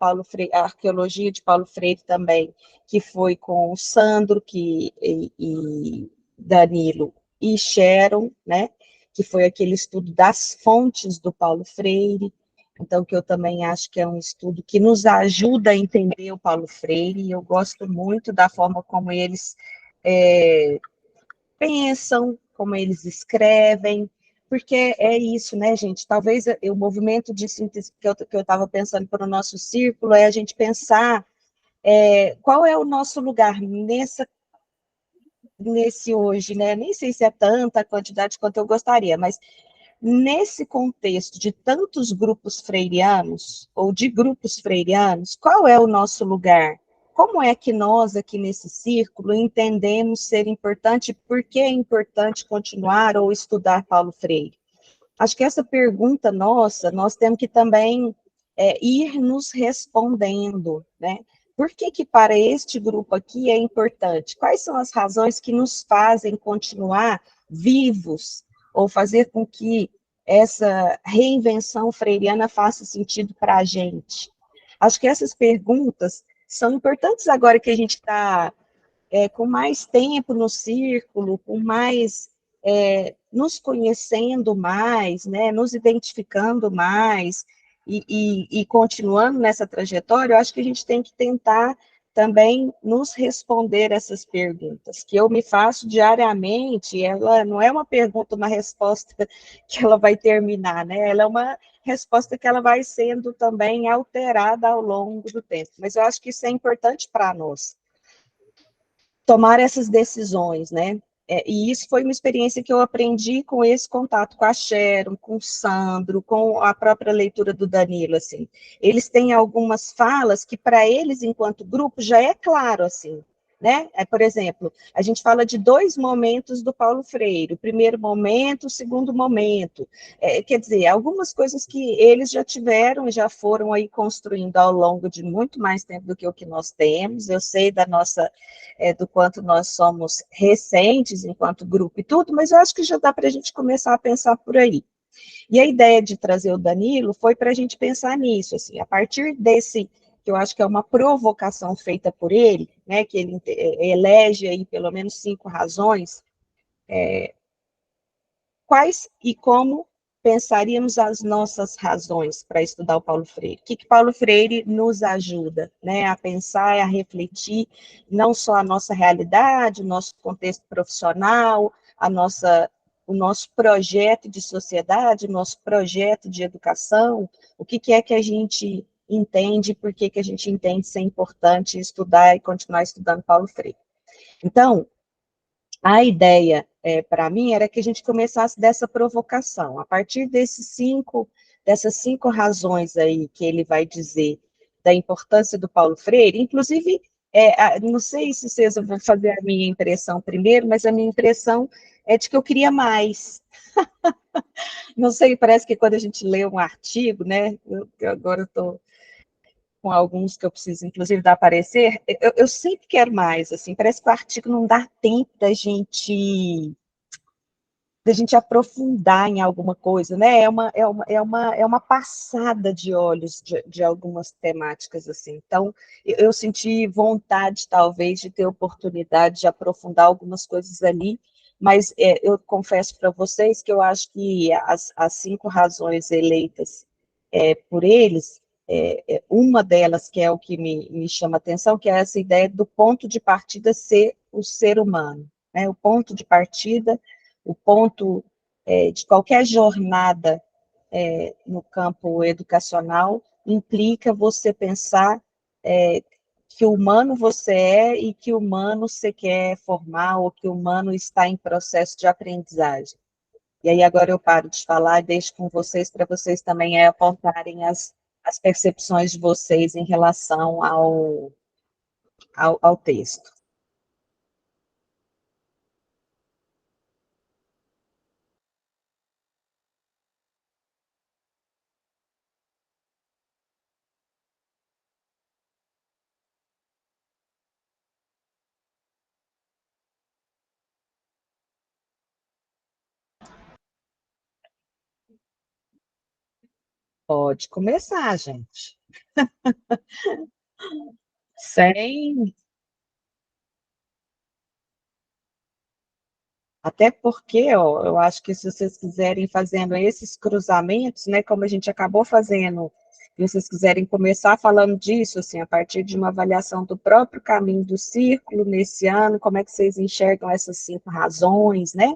S1: a Arqueologia de Paulo Freire também, que foi com o Sandro, e Danilo e Sharon, né, que foi aquele estudo das fontes do Paulo Freire, então, que eu também acho que é um estudo que nos ajuda a entender o Paulo Freire, e eu gosto muito da forma como eles pensam, como eles escrevem, porque é isso, né, gente? Talvez o movimento de síntese que eu estava pensando para o nosso círculo é a gente pensar qual é o nosso lugar nesse hoje, né? Nem sei se é tanta a quantidade quanto eu gostaria, mas nesse contexto de tantos grupos freirianos, ou de grupos freirianos, qual é o nosso lugar? Como é que nós, aqui nesse círculo, entendemos ser importante, por que é importante continuar ou estudar Paulo Freire? Acho que essa pergunta nossa, nós temos que também ir nos respondendo, né? Por que para este grupo aqui é importante? Quais são as razões que nos fazem continuar vivos, ou fazer com que essa reinvenção freiriana faça sentido para a gente? Acho que essas perguntas são importantes agora que a gente está com mais tempo no círculo, com mais, nos conhecendo mais, né, nos identificando mais, e continuando nessa trajetória, eu acho que a gente tem que tentar também nos responder essas perguntas, que eu me faço diariamente. Ela não é uma pergunta, uma resposta que ela vai terminar, né, ela é uma resposta que ela vai sendo também alterada ao longo do tempo, mas eu acho que isso é importante para nós, tomar essas decisões, né? E isso foi uma experiência que eu aprendi com esse contato com a Sharon, com o Sandro, com a própria leitura do Danilo, assim. Eles têm algumas falas que, para eles, enquanto grupo, já é claro, assim, né? Por exemplo, a gente fala de 2 momentos do Paulo Freire, o primeiro momento, o segundo momento. Quer dizer, algumas coisas que eles já tiveram e já foram aí construindo ao longo de muito mais tempo do que o que nós temos. Eu sei da nossa, do quanto nós somos recentes enquanto grupo e tudo, mas eu acho que já dá para a gente começar a pensar por aí. E a ideia de trazer o Danilo foi para a gente pensar nisso, assim, a partir desse, que eu acho que é uma provocação feita por ele, né, que ele elege aí pelo menos 5 razões, quais e como pensaríamos as nossas razões para estudar o Paulo Freire? O que Paulo Freire nos ajuda, né, a pensar, a refletir, não só a nossa realidade, o nosso contexto profissional, o nosso projeto de sociedade, o nosso projeto de educação, o que é que a gente entende, por que a gente entende ser importante estudar e continuar estudando Paulo Freire. Então, a ideia, para mim, era que a gente começasse dessa provocação, a partir dessas 5 razões aí que ele vai dizer da importância do Paulo Freire, inclusive Não sei se vocês vão fazer a minha impressão primeiro, mas a minha impressão é de que eu queria mais. Não sei, parece que quando a gente lê um artigo, né? Agora eu estou com alguns que eu preciso, inclusive, dar parecer, eu sempre quero mais, assim, parece que o artigo não dá tempo da gente aprofundar em alguma coisa, né? É uma passada de olhos de algumas temáticas, assim. Então, eu senti vontade, talvez, de ter oportunidade de aprofundar algumas coisas ali, mas eu confesso para vocês que eu acho que as 5 razões eleitas por eles, uma delas, que é o que me chama a atenção, que é essa ideia do ponto de partida ser o ser humano, né? O ponto de partida, o ponto de qualquer jornada no campo educacional implica você pensar que humano você é e que humano você quer formar ou que humano está em processo de aprendizagem. E aí agora eu paro de falar e deixo com vocês para vocês também apontarem as percepções de vocês em relação ao texto. Pode começar, gente. Sem. Até porque, ó, eu acho que se vocês quiserem fazendo esses cruzamentos, né, como a gente acabou fazendo, e vocês quiserem começar falando disso, assim, a partir de uma avaliação do próprio caminho do círculo nesse ano, como é que vocês enxergam essas 5 razões, né?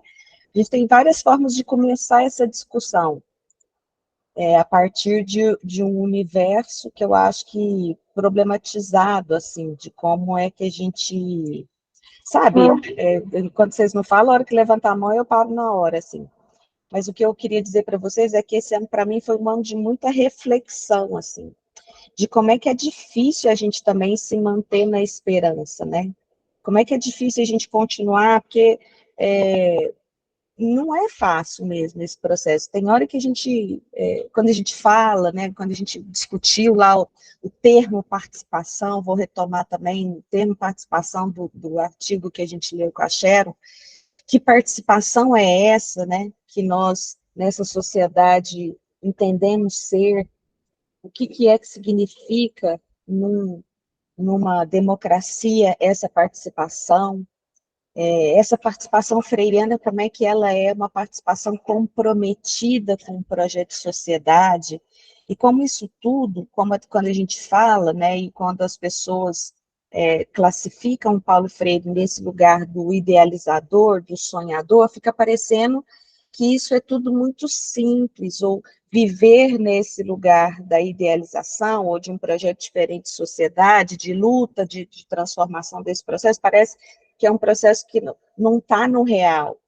S1: A gente tem várias formas de começar essa discussão, a partir de um universo que eu acho que problematizado, assim, de como é que a gente, sabe, quando vocês me falam, a hora que levantar a mão, eu paro na hora, assim. Mas o que eu queria dizer para vocês é que esse ano, para mim, foi um ano de muita reflexão, assim, de como é que é difícil a gente também se manter na esperança, né? Como é que é difícil a gente continuar, porque não é fácil mesmo esse processo. Tem hora que a gente, quando a gente fala, né, quando a gente discutiu lá o termo participação, vou retomar também o termo participação do artigo que a gente leu com a Sharon, que participação é essa, né, que nós, nessa sociedade, entendemos ser, o que é que significa numa democracia essa participação freiriana, como é que ela é uma participação comprometida com o projeto de sociedade, e como isso tudo, quando a gente fala, né, e quando as pessoas classificam Paulo Freire nesse lugar do idealizador, do sonhador, fica parecendo que isso é tudo muito simples, ou viver nesse lugar da idealização, ou de um projeto diferente de sociedade, de luta, de transformação desse processo, parece que é um processo que não está no real.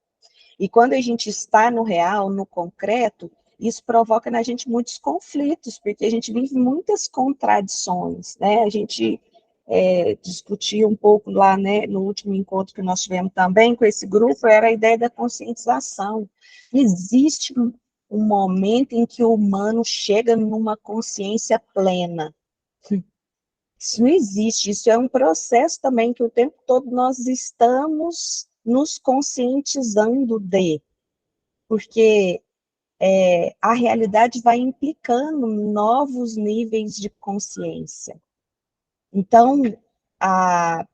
S1: E quando a gente está no real, no concreto, isso provoca na gente muitos conflitos, porque a gente vive muitas contradições, né? A gente discutiu um pouco lá, né, no último encontro que nós tivemos também com esse grupo, era a ideia da conscientização. Existe um momento em que o humano chega numa consciência plena. Isso não existe, isso é um processo também que o tempo todo nós estamos nos conscientizando porque a realidade vai implicando novos níveis de consciência. Então,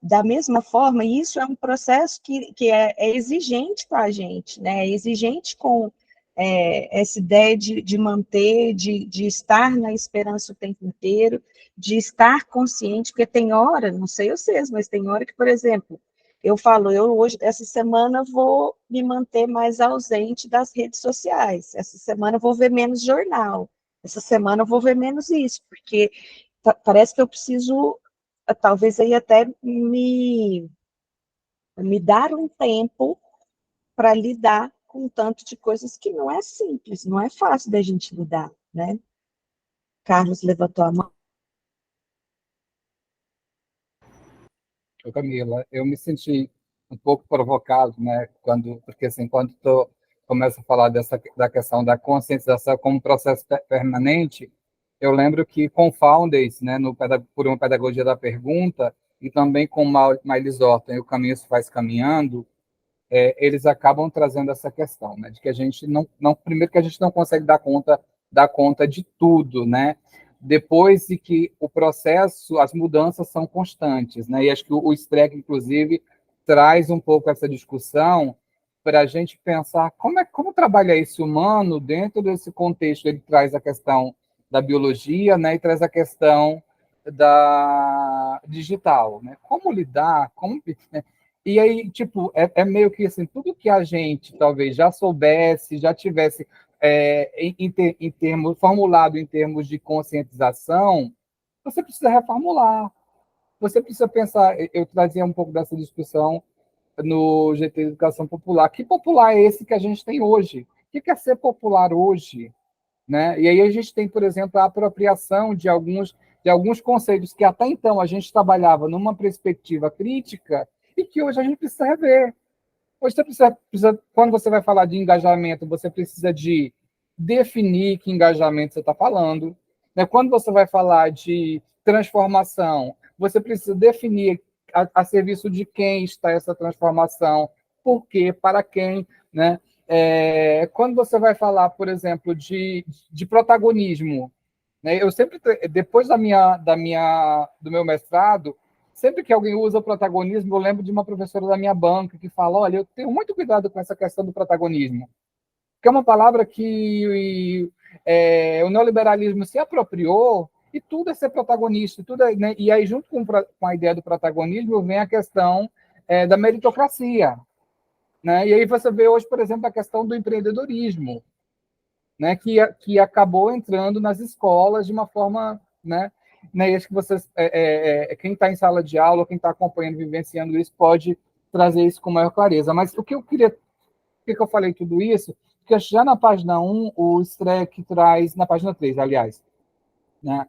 S1: da mesma forma, isso é um processo que é exigente com a gente, né? É exigente com essa ideia de manter, de estar na esperança o tempo inteiro, de estar consciente, porque tem hora, não sei vocês, mas tem hora que, por exemplo, eu falo, eu hoje, essa semana, vou me manter mais ausente das redes sociais, essa semana eu vou ver menos jornal, essa semana eu vou ver menos isso, porque parece que eu preciso talvez aí até me dar um tempo para lidar com um tanto de coisas que não é simples, não é fácil da gente lidar, né? Carlos levantou a mão.
S3: Camila, eu me senti um pouco provocado, né, porque assim, quando tu começa a falar da questão da conscientização como processo permanente, eu lembro que com Founders, né, por uma pedagogia da pergunta, e também com Miles Orton e o Caminho se faz caminhando, eles acabam trazendo essa questão, né, de que a gente primeiro que a gente não consegue dar conta de tudo, né, depois de que o processo, as mudanças são constantes, né, e acho que o Streck, inclusive, traz um pouco essa discussão para a gente pensar como trabalha esse humano dentro desse contexto. Ele traz a questão da biologia, né, e traz a questão da digital, né, como lidar, né? E aí, tipo, meio que assim, tudo que a gente talvez já soubesse, já tivesse em termos, formulado em termos de conscientização, você precisa reformular. Você precisa pensar, eu trazia um pouco dessa discussão no GT Educação Popular. Que popular é esse que a gente tem hoje? O que é ser popular hoje? Né? E aí a gente tem, por exemplo, a apropriação de alguns conceitos que até então a gente trabalhava numa perspectiva crítica e que hoje a gente precisa rever. Hoje você precisa, quando você vai falar de engajamento, você precisa de definir que engajamento você está falando. Né? Quando você vai falar de transformação, você precisa definir a serviço de quem está essa transformação, por quê, para quem. Né? Quando você vai falar, por exemplo, de protagonismo, né? Eu sempre, depois do meu mestrado, sempre que alguém usa o protagonismo, eu lembro de uma professora da minha banca que fala: olha, eu tenho muito cuidado com essa questão do protagonismo, que é uma palavra que o neoliberalismo se apropriou e tudo é ser protagonista, né? E aí, junto com a ideia do protagonismo, vem a questão da meritocracia. Né? E aí você vê hoje, por exemplo, a questão do empreendedorismo, né, que acabou entrando nas escolas de uma forma, né, acho que vocês, quem está em sala de aula, quem está acompanhando, vivenciando isso, pode trazer isso com maior clareza. Mas o que eu queria, por que eu falei tudo isso? Porque já na página 1, o Streck traz, na página 3, aliás, né,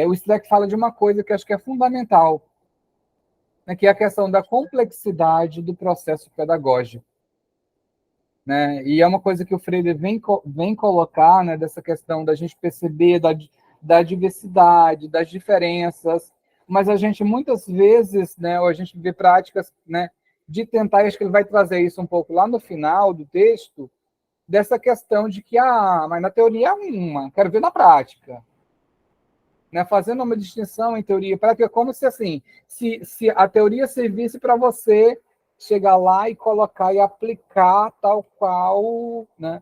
S3: o Streck fala de uma coisa que acho que é fundamental, né, que é a questão da complexidade do processo pedagógico. Né? E é uma coisa que o Freire vem colocar, né, dessa questão da gente perceber da diversidade, das diferenças, mas a gente muitas vezes, né, ou a gente vê práticas, né, de tentar, e acho que ele vai trazer isso um pouco lá no final do texto, dessa questão de que, mas na teoria é uma, quero ver na prática. Né, fazendo uma distinção em teoria e prática, como se assim, se a teoria servisse para você chegar lá e colocar e aplicar tal qual, né?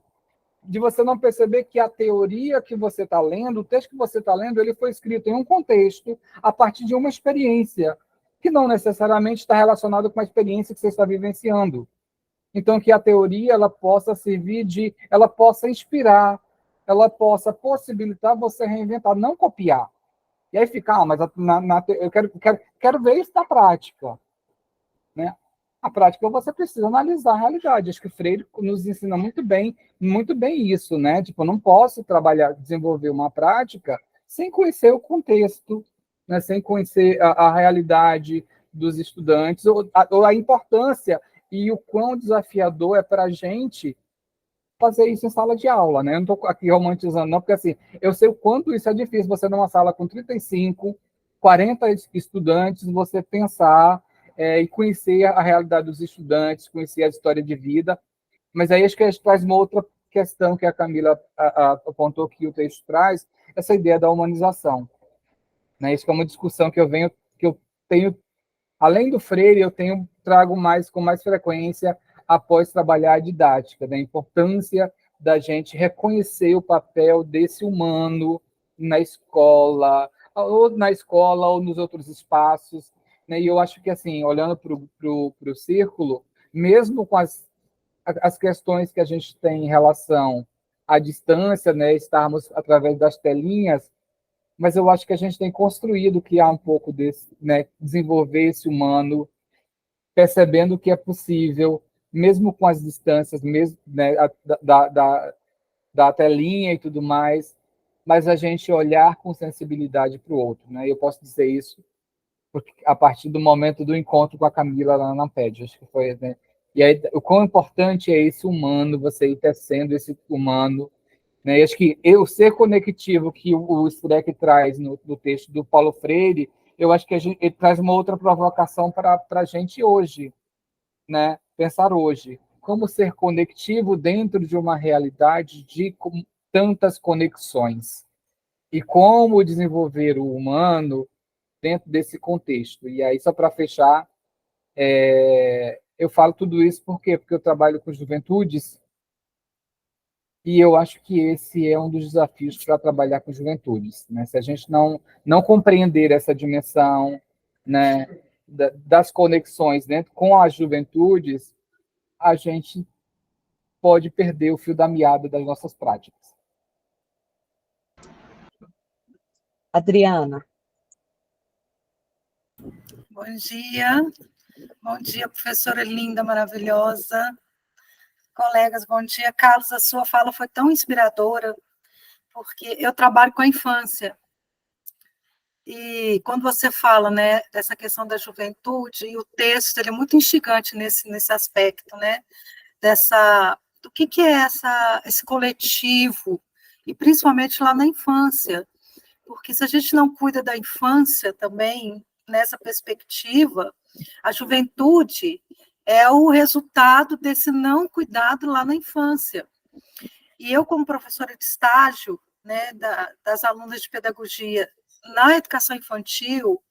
S3: De você não perceber que a teoria que você está lendo, o texto que você está lendo, ele foi escrito em um contexto, a partir de uma experiência, que não necessariamente está relacionado com a experiência que você está vivenciando. Então, que a teoria ela possa servir ela possa inspirar, ela possa possibilitar você reinventar, não copiar. E aí fica, mas eu quero ver isso na prática. Né? A prática você precisa analisar a realidade. Acho que o Freire nos ensina muito bem isso, né? Tipo, eu não posso desenvolver uma prática sem conhecer o contexto, né? Sem conhecer a realidade dos estudantes, ou a importância e o quão desafiador é para a gente fazer isso em sala de aula, né? Eu não estou aqui romantizando, não, porque assim, eu sei o quanto isso é difícil, você numa sala com 35, 40 estudantes, você pensar e conhecer a realidade dos estudantes, conhecer a história de vida, mas aí acho que a gente traz uma outra questão que a Camila apontou que o texto traz, essa ideia da humanização. Né? Isso é uma discussão que eu tenho, além do Freire, trago com mais frequência após trabalhar a didática, da importância da gente reconhecer o papel desse humano na escola ou nos outros espaços. Né? E eu acho que, assim, olhando para o círculo, mesmo com as questões que a gente tem em relação à distância, né, estarmos através das telinhas, mas eu acho que a gente tem construído, criar um pouco desse, né, desenvolver esse humano, percebendo que é possível, mesmo com as distâncias, mesmo, né, da telinha e tudo mais, mas a gente olhar com sensibilidade para o outro. Né? Eu posso dizer isso a partir do momento do encontro com a Camila lá na Amped, acho que foi, né? E aí, o quão importante é esse humano, você ir tecendo esse humano, né? E acho que o ser conectivo que o Streck traz no texto do Paulo Freire, eu acho que ele traz uma outra provocação para a gente hoje, né? Pensar hoje. Como ser conectivo dentro de uma realidade de tantas conexões? E como desenvolver o humano dentro desse contexto? E aí, só para fechar, eu falo tudo isso por quê? Porque eu trabalho com juventudes e eu acho que esse é um dos desafios para trabalhar com juventudes, né? Se a gente não compreender essa dimensão, né, das conexões dentro com as juventudes, a gente pode perder o fio da meada das nossas práticas.
S1: Adriana.
S6: Bom dia, professora linda, maravilhosa. Colegas, bom dia. Carlos, a sua fala foi tão inspiradora, porque eu trabalho com a infância. E quando você fala, né, dessa questão da juventude, e o texto ele é muito instigante nesse aspecto, né, do que é esse coletivo, e principalmente lá na infância, porque se a gente não cuida da infância também, nessa perspectiva, a juventude é o resultado desse não cuidado lá na infância. E eu, como professora de estágio, né, das alunas de pedagogia na educação infantil,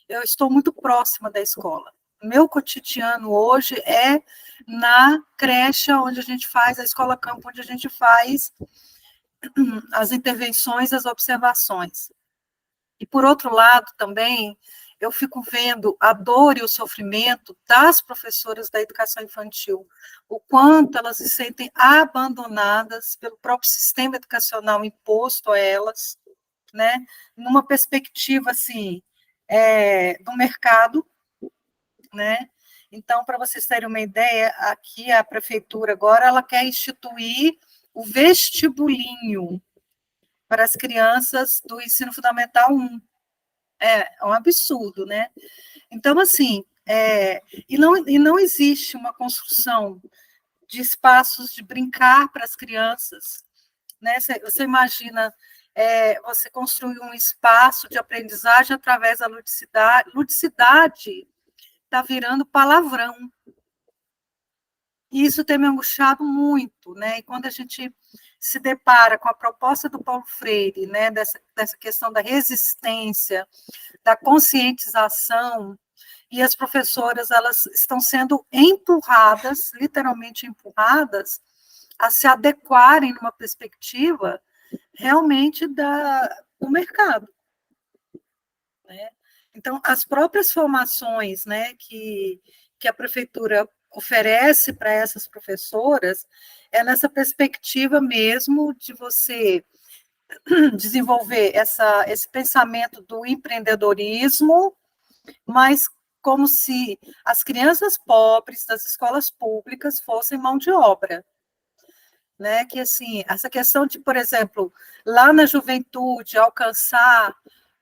S6: eu estou muito próxima da escola. Meu cotidiano hoje é na creche, onde a gente faz, a escola campo, onde a gente faz as intervenções, as observações. E, por outro lado, também, eu fico vendo a dor e o sofrimento das professoras da educação infantil, o quanto elas se sentem abandonadas pelo próprio sistema educacional imposto a elas, né, numa perspectiva, assim, do mercado, né. Então, para vocês terem uma ideia, aqui a prefeitura agora, ela quer instituir o vestibulinho para as crianças do ensino fundamental 1. É um absurdo, né? Então, assim, e não existe uma construção de espaços de brincar para as crianças, né? Você imagina você construir um espaço de aprendizagem através da ludicidade. Ludicidade está virando palavrão. E isso tem me angustiado muito, né? E quando a gente se depara com a proposta do Paulo Freire, né, dessa questão da resistência, da conscientização, e as professoras elas estão sendo empurradas, literalmente empurradas, a se adequarem numa perspectiva realmente do mercado, né? Então, as próprias formações, né, que a prefeitura oferece para essas professoras é nessa perspectiva mesmo de você desenvolver esse pensamento do empreendedorismo, mas como se as crianças pobres das escolas públicas fossem mão de obra, né? Que assim, essa questão de, por exemplo, lá na juventude alcançar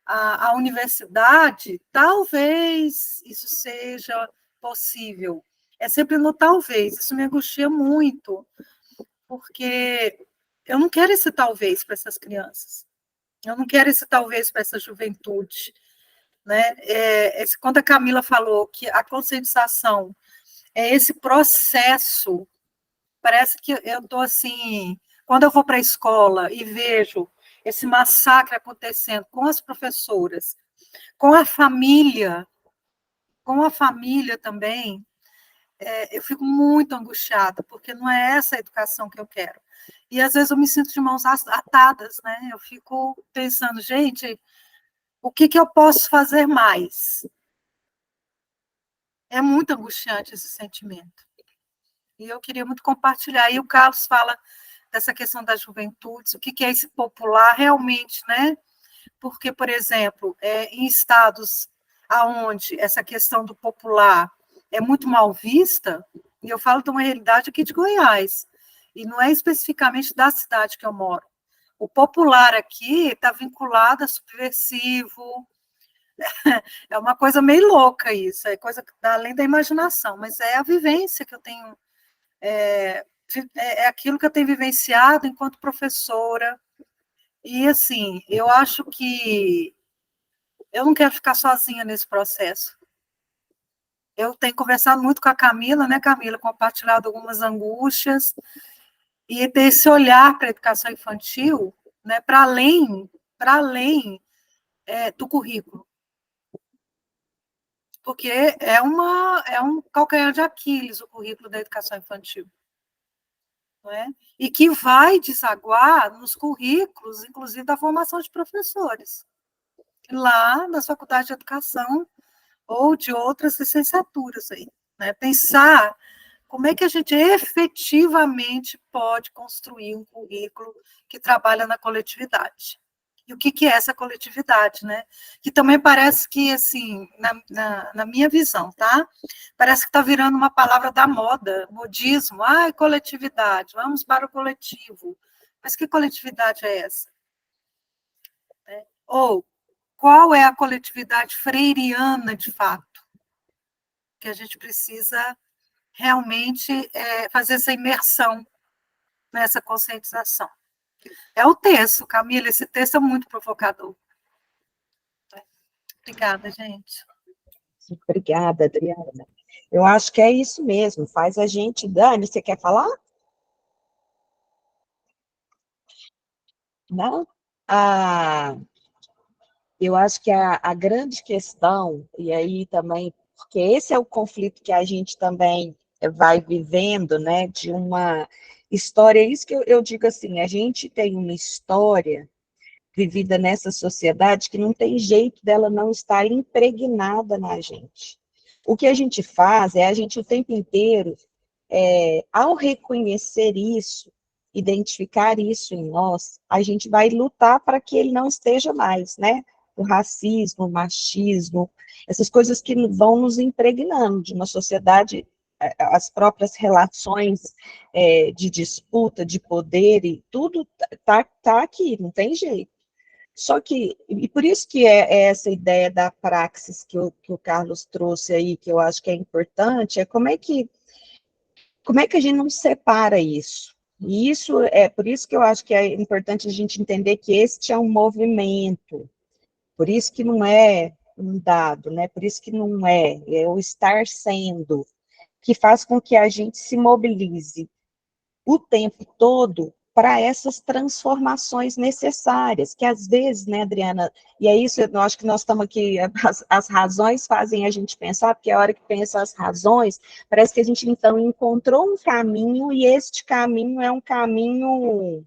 S6: a universidade, talvez isso seja possível. É sempre no talvez, isso me angustia muito, porque eu não quero esse talvez para essas crianças, eu não quero esse talvez para essa juventude, né? Quando a Camila falou que a conscientização é esse processo, parece que eu estou assim, quando eu vou para a escola e vejo esse massacre acontecendo com as professoras, com a família também, eu fico muito angustiada, porque não é essa a educação que eu quero. E, às vezes, eu me sinto de mãos atadas, né? Eu fico pensando, gente, o que eu posso fazer mais? É muito angustiante esse sentimento. E eu queria muito compartilhar. E o Carlos fala dessa questão das juventudes, o que é esse popular realmente, né? Porque, por exemplo, em estados onde essa questão do popular é muito mal vista, e eu falo de uma realidade aqui de Goiás, e não é especificamente da cidade que eu moro. O popular aqui está vinculado a subversivo, É uma coisa meio louca isso, é coisa além da imaginação, mas é a vivência que eu tenho, é aquilo que eu tenho vivenciado enquanto professora. E, assim, eu acho que eu não quero ficar sozinha nesse processo. Eu tenho conversado muito com a Camila, né, Camila? Compartilhado algumas angústias, e ter esse olhar para a educação infantil, né, para além do currículo. Porque é um calcanhar de Aquiles o currículo da educação infantil. Não é? E que vai desaguar nos currículos, inclusive da formação de professores, lá nas faculdades de educação ou de outras licenciaturas aí, né? Pensar como é que a gente efetivamente pode construir um currículo que trabalha na coletividade. E o que é essa coletividade, né? Que também parece que, assim, na minha visão, tá? Parece que está virando uma palavra da moda, modismo. Ah, coletividade, vamos para o coletivo. Mas que coletividade é essa? Ou, qual é a coletividade freiriana, de fato? Que a gente precisa realmente fazer essa imersão nessa conscientização. É o texto, Camila, esse texto é muito provocador. Obrigada, gente.
S1: Obrigada, Adriana. Eu acho que é isso mesmo, faz a gente... Dani, você quer falar? Não? Eu acho que a grande questão, e aí também, porque esse é o conflito que a gente também vai vivendo, né, de uma história, é isso que eu digo assim, a gente tem uma história vivida nessa sociedade que não tem jeito dela não estar impregnada na gente. O que a gente faz é a gente o tempo inteiro, ao reconhecer isso, identificar isso em nós, a gente vai lutar para que ele não esteja mais, né? O racismo, o machismo, essas coisas que vão nos impregnando de uma sociedade, as próprias relações de disputa, de poder, e tudo tá aqui, não tem jeito. Só que, e por isso que é essa ideia da praxis que o Carlos trouxe aí, que eu acho que é importante, é como é que a gente não separa isso? E isso por isso que eu acho que é importante a gente entender que este é um movimento, por isso que não é um dado, né? Por isso que não é o estar sendo, que faz com que a gente se mobilize o tempo todo para essas transformações necessárias, que às vezes, né, Adriana, e é isso, eu acho que nós estamos aqui, as razões fazem a gente pensar, porque a hora que pensa as razões, parece que a gente, então, encontrou um caminho, e este caminho é um caminho,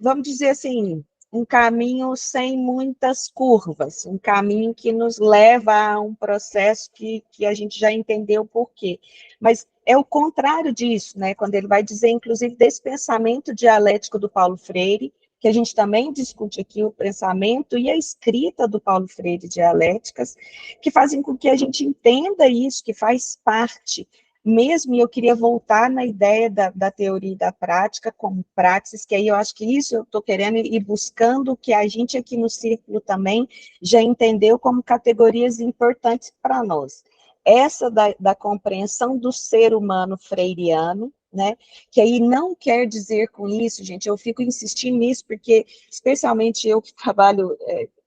S1: vamos dizer assim, um caminho sem muitas curvas, um caminho que nos leva a um processo que a gente já entendeu por quê. Mas é o contrário disso, né? Quando ele vai dizer, inclusive, desse pensamento dialético do Paulo Freire, que a gente também discute aqui o pensamento e a escrita do Paulo Freire dialéticas, que fazem com que a gente entenda isso, que faz parte mesmo, e eu queria voltar na ideia da teoria e da prática como praxis, que aí eu acho que isso eu estou querendo ir buscando o que a gente aqui no Círculo também já entendeu como categorias importantes para nós. Essa da compreensão do ser humano freiriano, né, que aí não quer dizer com isso, gente, eu fico insistindo nisso, porque especialmente eu que trabalho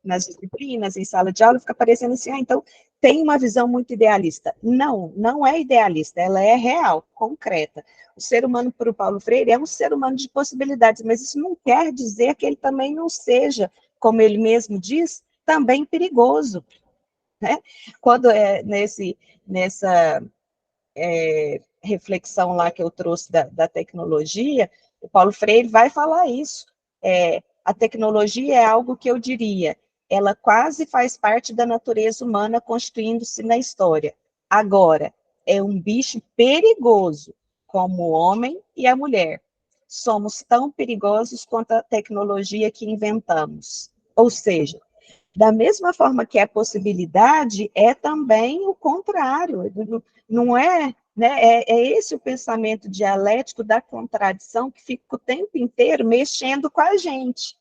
S1: nas disciplinas, em sala de aula, fica parecendo assim, então tem uma visão muito idealista. Não, não é idealista, ela é real, concreta. O ser humano, para o Paulo Freire, é um ser humano de possibilidades, mas isso não quer dizer que ele também não seja, como ele mesmo diz, também perigoso. Né? Quando nessa reflexão lá que eu trouxe da tecnologia, o Paulo Freire vai falar isso. A tecnologia é algo que eu diria, ela quase faz parte da natureza humana constituindo-se na história. Agora, é um bicho perigoso, como o homem e a mulher. Somos tão perigosos quanto a tecnologia que inventamos. Ou seja, da mesma forma que é possibilidade, é também o contrário. Não é, né? É esse o pensamento dialético da contradição que fica o tempo inteiro mexendo com a gente.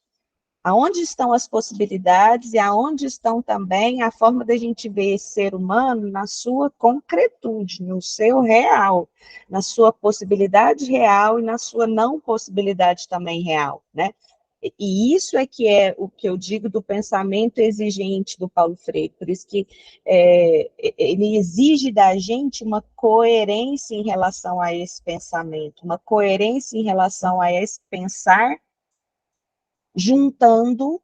S1: Aonde estão as possibilidades e aonde estão também a forma da gente ver esse ser humano na sua concretude, no seu real, na sua possibilidade real e na sua não possibilidade também real, né? E isso é que é o que eu digo do pensamento exigente do Paulo Freire, por isso que ele exige da gente uma coerência em relação a esse pensamento, uma coerência em relação a esse pensar, juntando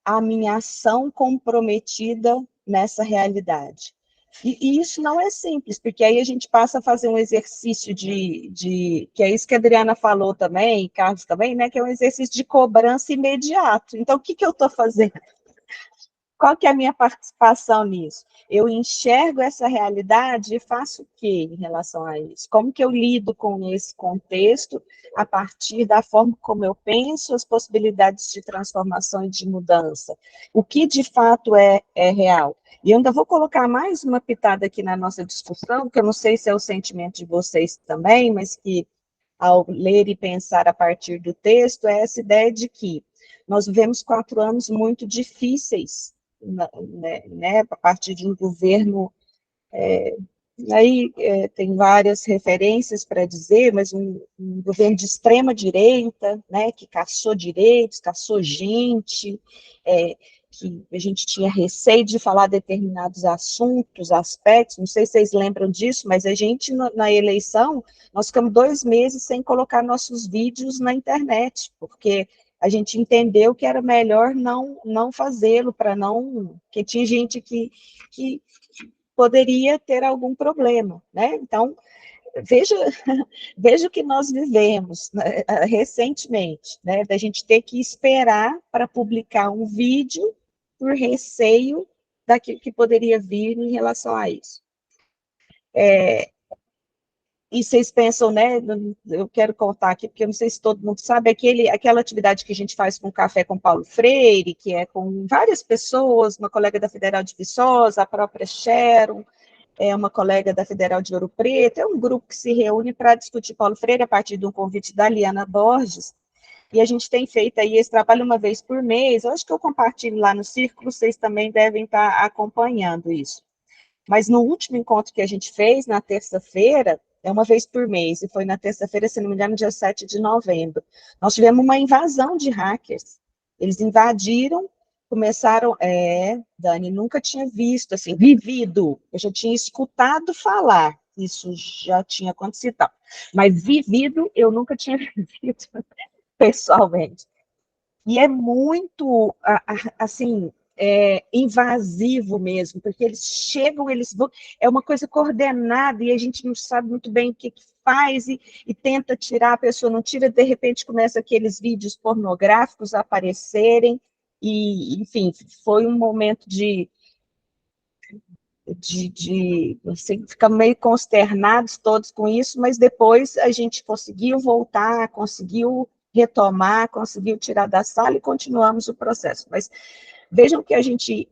S1: a minha ação comprometida nessa realidade. E isso não é simples, porque aí a gente passa a fazer um exercício que é isso que a Adriana falou também, e Carlos também, né, que é um exercício de cobrança imediato. Então, o que eu estou fazendo? Qual que é a minha participação nisso? Eu enxergo essa realidade e faço o quê em relação a isso? Como que eu lido com esse contexto a partir da forma como eu penso, as possibilidades de transformação e de mudança? O que de fato é real? E eu ainda vou colocar mais uma pitada aqui na nossa discussão, que eu não sei se é o sentimento de vocês também, mas que ao ler e pensar a partir do texto, é essa ideia de que nós vivemos 4 anos muito difíceis, né, a partir de um governo, tem várias referências para dizer, mas um governo de extrema direita, né, que caçou direitos, caçou gente, que a gente tinha receio de falar determinados assuntos, aspectos, não sei se vocês lembram disso, mas a gente, na eleição, nós ficamos 2 meses sem colocar nossos vídeos na internet, porque a gente entendeu que era melhor não fazê-lo, para não... porque tinha gente que poderia ter algum problema, né? Então, veja o que nós vivemos, né, recentemente, né, da gente ter que esperar para publicar um vídeo por receio daquilo que poderia vir em relação a isso. E vocês pensam, né, eu quero contar aqui, porque eu não sei se todo mundo sabe, aquela atividade que a gente faz com Café com Paulo Freire, que é com várias pessoas, uma colega da Federal de Viçosa, a própria Sharon, uma colega da Federal de Ouro Preto, é um grupo que se reúne para discutir Paulo Freire a partir de um convite da Liana Borges, e a gente tem feito aí esse trabalho uma vez por mês, eu acho que eu compartilho lá no Círculo, vocês também devem estar acompanhando isso. Mas no último encontro que a gente fez, na terça-feira, é uma vez por mês, e foi na terça-feira, se não me engano, dia 7 de novembro, nós tivemos uma invasão de hackers. Eles invadiram, começaram... Dani, nunca tinha visto, assim, vivido. Eu já tinha escutado falar, isso já tinha acontecido, tal. Mas vivido, eu nunca tinha vivido pessoalmente. E é muito, assim... invasivo mesmo, porque eles chegam, eles vão, é uma coisa coordenada e a gente não sabe muito bem o que faz e tenta tirar, a pessoa não tira, de repente começa aqueles vídeos pornográficos a aparecerem, e enfim, foi um momento assim, ficar meio consternados todos com isso, mas depois a gente conseguiu voltar, conseguiu retomar, conseguiu tirar da sala e continuamos o processo, mas vejam que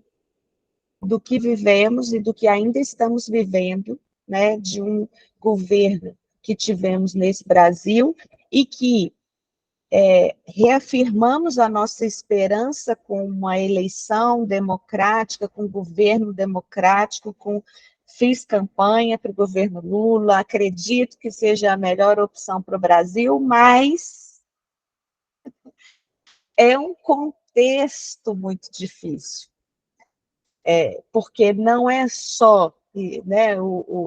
S1: do que vivemos e do que ainda estamos vivendo, né, de um governo que tivemos nesse Brasil e que reafirmamos a nossa esperança com uma eleição democrática, com um governo democrático, fiz campanha para o governo Lula, acredito que seja a melhor opção para o Brasil, mas é um contexto muito difícil. Porque não é só, né,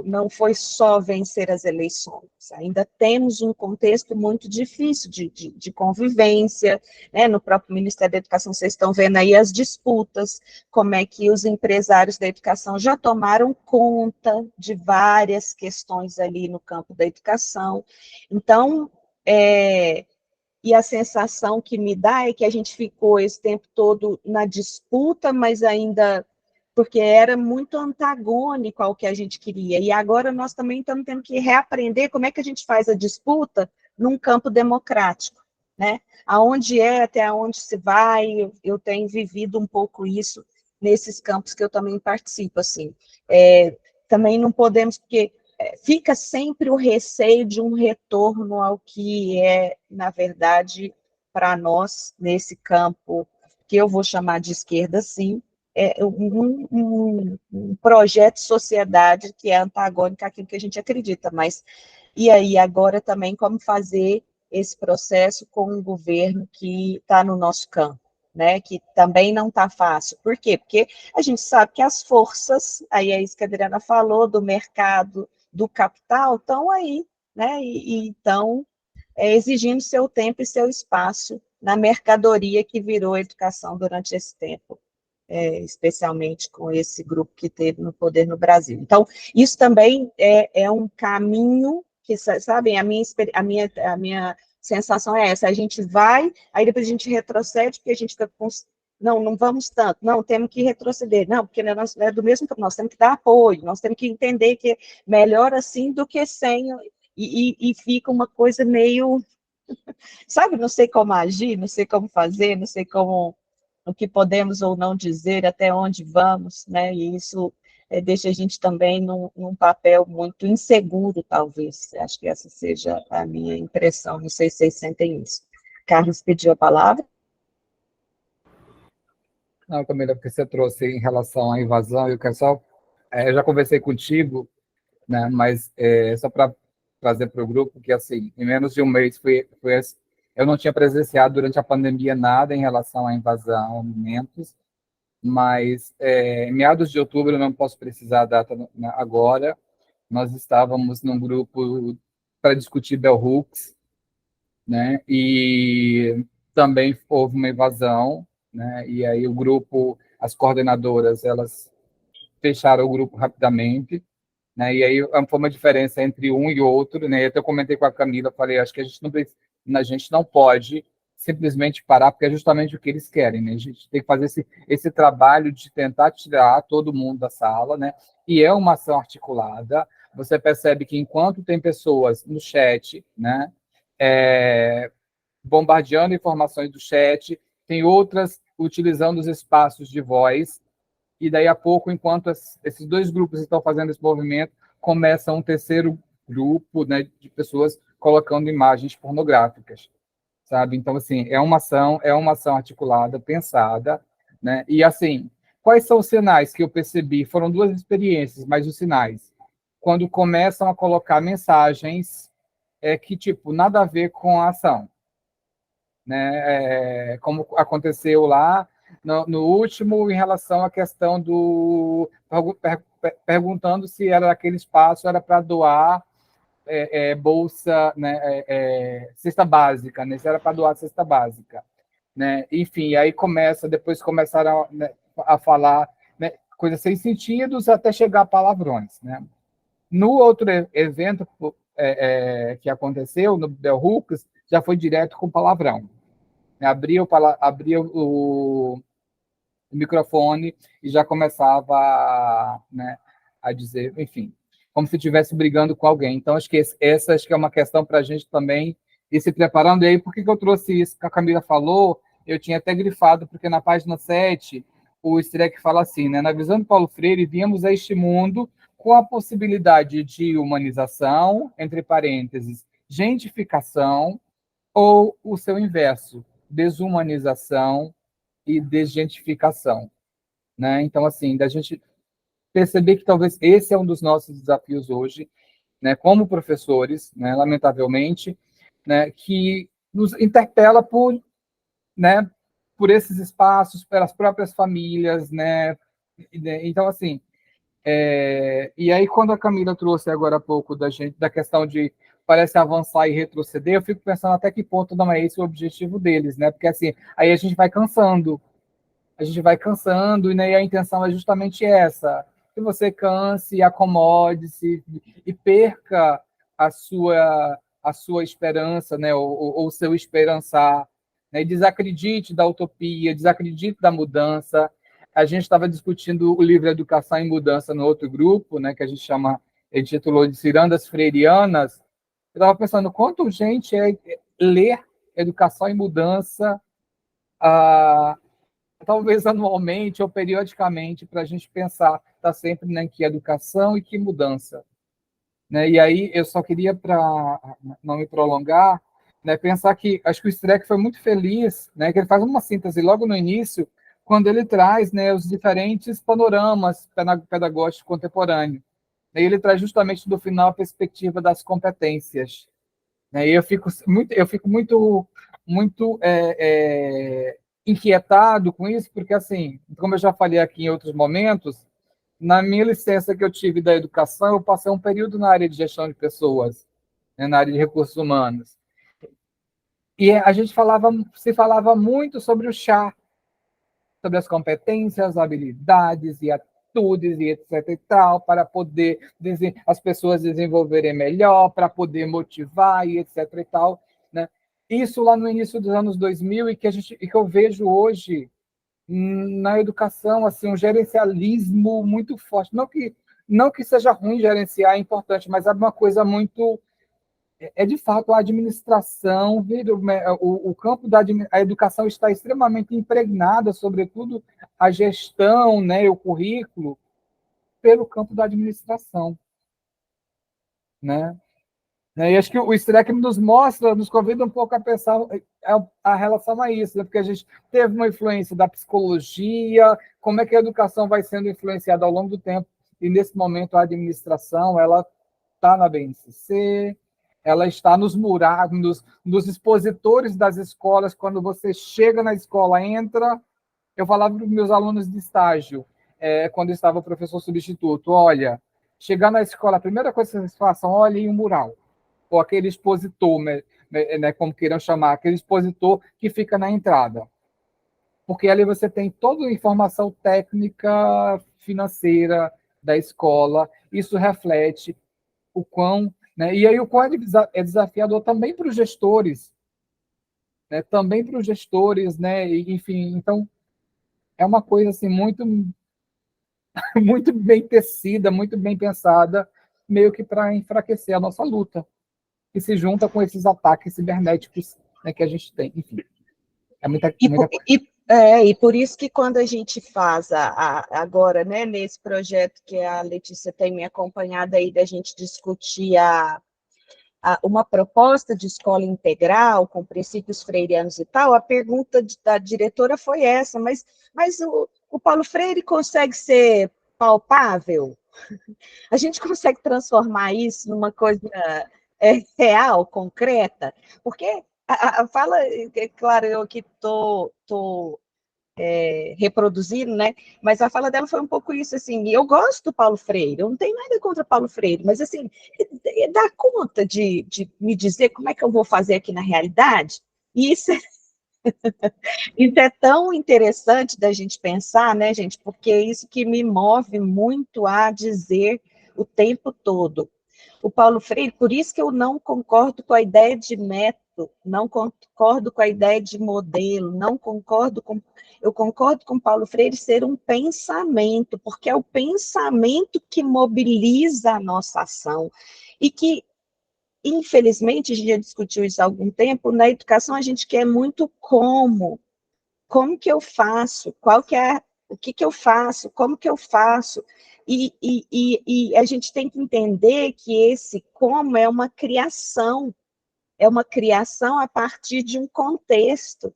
S1: não foi só vencer as eleições, ainda temos um contexto muito difícil de convivência, né, no próprio Ministério da Educação, vocês estão vendo aí as disputas, como é que os empresários da educação já tomaram conta de várias questões ali no campo da educação, então, e a sensação que me dá é que a gente ficou esse tempo todo na disputa, mas ainda... porque era muito antagônico ao que a gente queria, e agora nós também estamos tendo que reaprender como é que a gente faz a disputa num campo democrático, né? Aonde até onde se vai, eu tenho vivido um pouco isso nesses campos que eu também participo, assim. Também não podemos, porque fica sempre o receio de um retorno ao que é, na verdade, para nós, nesse campo que eu vou chamar de esquerda, sim, é um projeto de sociedade que é antagônico àquilo que a gente acredita, mas e aí agora também como fazer esse processo com um governo que está no nosso campo, né, que também não está fácil. Por quê? Porque a gente sabe que as forças, aí é isso que a Adriana falou, do mercado, do capital, estão aí, né, e estão exigindo seu tempo e seu espaço na mercadoria que virou a educação durante esse tempo, especialmente com esse grupo que teve no poder no Brasil. Então, isso também é um caminho que, sabem, a minha sensação é essa, a gente vai, aí depois a gente retrocede, porque a gente fica com não vamos tanto, não, temos que retroceder, não, porque nós é do mesmo tempo, nós temos que dar apoio, nós temos que entender que é melhor assim do que sem, e fica uma coisa meio, sabe, não sei como agir, não sei como fazer, não sei como, o que podemos ou não dizer, até onde vamos, né, e isso deixa a gente também num papel muito inseguro, talvez, acho que essa seja a minha impressão, não sei se vocês sentem isso. Carlos pediu a palavra.
S3: Não, Camila, porque você trouxe em relação à invasão, eu quero só, eu já conversei contigo, né, mas só para trazer para o grupo que, assim, em menos de um mês, eu não tinha presenciado durante a pandemia nada em relação à invasão, alimentos, mas em meados de outubro, eu não posso precisar a data agora, nós estávamos num grupo para discutir Bell Hooks, né, e também houve uma invasão, né, e aí o grupo, as coordenadoras, elas fecharam o grupo rapidamente, né, e aí foi uma diferença entre um e outro, né, até eu comentei com a Camila, falei, acho que a gente não pode simplesmente parar, porque é justamente o que eles querem, né, a gente tem que fazer esse trabalho de tentar tirar todo mundo da sala, né, e é uma ação articulada, você percebe que enquanto tem pessoas no chat, né, bombardeando informações do chat, tem outras utilizando os espaços de voz, e daí a pouco, enquanto esses dois grupos estão fazendo esse movimento, começa um terceiro grupo, né, de pessoas colocando imagens pornográficas, sabe? Então, assim, é uma ação articulada, pensada, né? E, assim, quais são os sinais que eu percebi? Foram duas experiências, mas os sinais. Quando começam a colocar mensagens que, tipo, nada a ver com a ação, né? Como aconteceu lá no último, em relação à questão do perguntando se era aquele espaço era para doar bolsa, né, cesta básica, né, se era para doar cesta básica, né? Enfim, aí depois começaram, né, a falar, né, coisas sem sentidos até chegar a palavrões, né? No outro evento que aconteceu no Bell Hooks, já foi direto com palavrão. Abria o microfone e já começava, né, a dizer, enfim, como se estivesse brigando com alguém. Então, acho que essa é uma questão para a gente também ir se preparando. E aí, por que eu trouxe isso que a Camila falou? Eu tinha até grifado, porque na página 7, o Streck fala assim, né, na visão de Paulo Freire, viemos a este mundo com a possibilidade de humanização, entre parênteses, gentificação, ou o seu inverso, desumanização e desgentificação, né? Então, assim, da gente perceber que talvez esse é um dos nossos desafios hoje, né, como professores, né, lamentavelmente, né, que nos interpela né, por esses espaços, pelas próprias famílias, né? Então, assim, e aí quando a Camila trouxe agora há pouco da questão de parece avançar e retroceder, eu fico pensando até que ponto não é esse o objetivo deles, né? Porque assim, aí a gente vai cansando, né? E a intenção é justamente essa, que você canse, acomode-se e perca a sua esperança, né? Ou o seu esperançar, né? E desacredite da utopia, desacredite da mudança. A gente estava discutindo o livro Educação em Mudança no outro grupo, né? Que a gente intitulou de Cirandas Freirianas. Eu estava pensando quanto gente ler Educação em Mudança, talvez anualmente ou periodicamente, para a gente pensar, está sempre, né, que educação e que mudança, né? E aí eu só queria, para não me prolongar, né? Pensar que, acho que o Streck foi muito feliz, né? Que ele faz uma síntese logo no início, quando ele traz, né, os diferentes panoramas pedagógicos contemporâneos. E ele traz justamente no final a perspectiva das competências. Né? E eu fico muito inquietado com isso, porque, assim, como eu já falei aqui em outros momentos, na minha licença que eu tive da educação, eu passei um período na área de gestão de pessoas, né, na área de recursos humanos. E a gente se falava muito sobre o chá, sobre as competências, habilidades e atitudes e etc e tal, para poder as pessoas desenvolverem melhor, para poder motivar e etc e tal, né? Isso lá no início dos anos 2000 e que eu vejo hoje na educação, assim, um gerencialismo muito forte. Não que seja ruim gerenciar, é importante, mas é uma coisa muito de fato a administração, o campo a educação está extremamente impregnada, sobretudo a gestão, né, o currículo, pelo campo da administração, né? E acho que o Streck nos convida um pouco a pensar a relação a isso, né? Porque a gente teve uma influência da psicologia, como é que a educação vai sendo influenciada ao longo do tempo, e nesse momento a administração, ela está na BNCC, ela está nos nos expositores das escolas. Quando você chega na escola, entra. Eu falava para os meus alunos de estágio, quando eu estava professor substituto, olha, chegar na escola, a primeira coisa que vocês façam, olhem o mural, ou aquele expositor, né, como queiram chamar, aquele expositor que fica na entrada. Porque ali você tem toda a informação técnica, financeira da escola, isso reflete o quão, né? E aí o quão é desafiador também para os gestores, né? Também para os gestores, né? E, enfim, então é uma coisa assim muito muito bem tecida, muito bem pensada, meio que para enfraquecer a nossa luta, que se junta com esses ataques cibernéticos, né, que a gente tem. Enfim, é muita coisa.
S1: E por isso que quando a gente faz agora, né, nesse projeto que a Letícia tem me acompanhado aí, da gente discutir uma proposta de escola integral, com princípios freirianos e tal, a pergunta da diretora foi essa, mas o Paulo Freire consegue ser palpável? A gente consegue transformar isso numa coisa real, concreta? Porque a fala, claro, eu aqui estou reproduzindo, né? Mas a fala dela foi um pouco isso, assim, eu gosto do Paulo Freire, eu não tenho nada contra Paulo Freire, mas, assim, dá conta de me dizer como é que eu vou fazer aqui na realidade? E isso é tão interessante da gente pensar, né, gente? Porque é isso que me move muito a dizer o tempo todo. O Paulo Freire, por isso que eu não concordo com a ideia de método, não concordo com a ideia de modelo, eu concordo com Paulo Freire ser um pensamento, porque é o pensamento que mobiliza a nossa ação, e que, infelizmente, a gente já discutiu isso há algum tempo, na educação a gente quer muito como que eu faço, o que eu faço, como que eu faço, e a gente tem que entender que esse como é uma criação a partir de um contexto,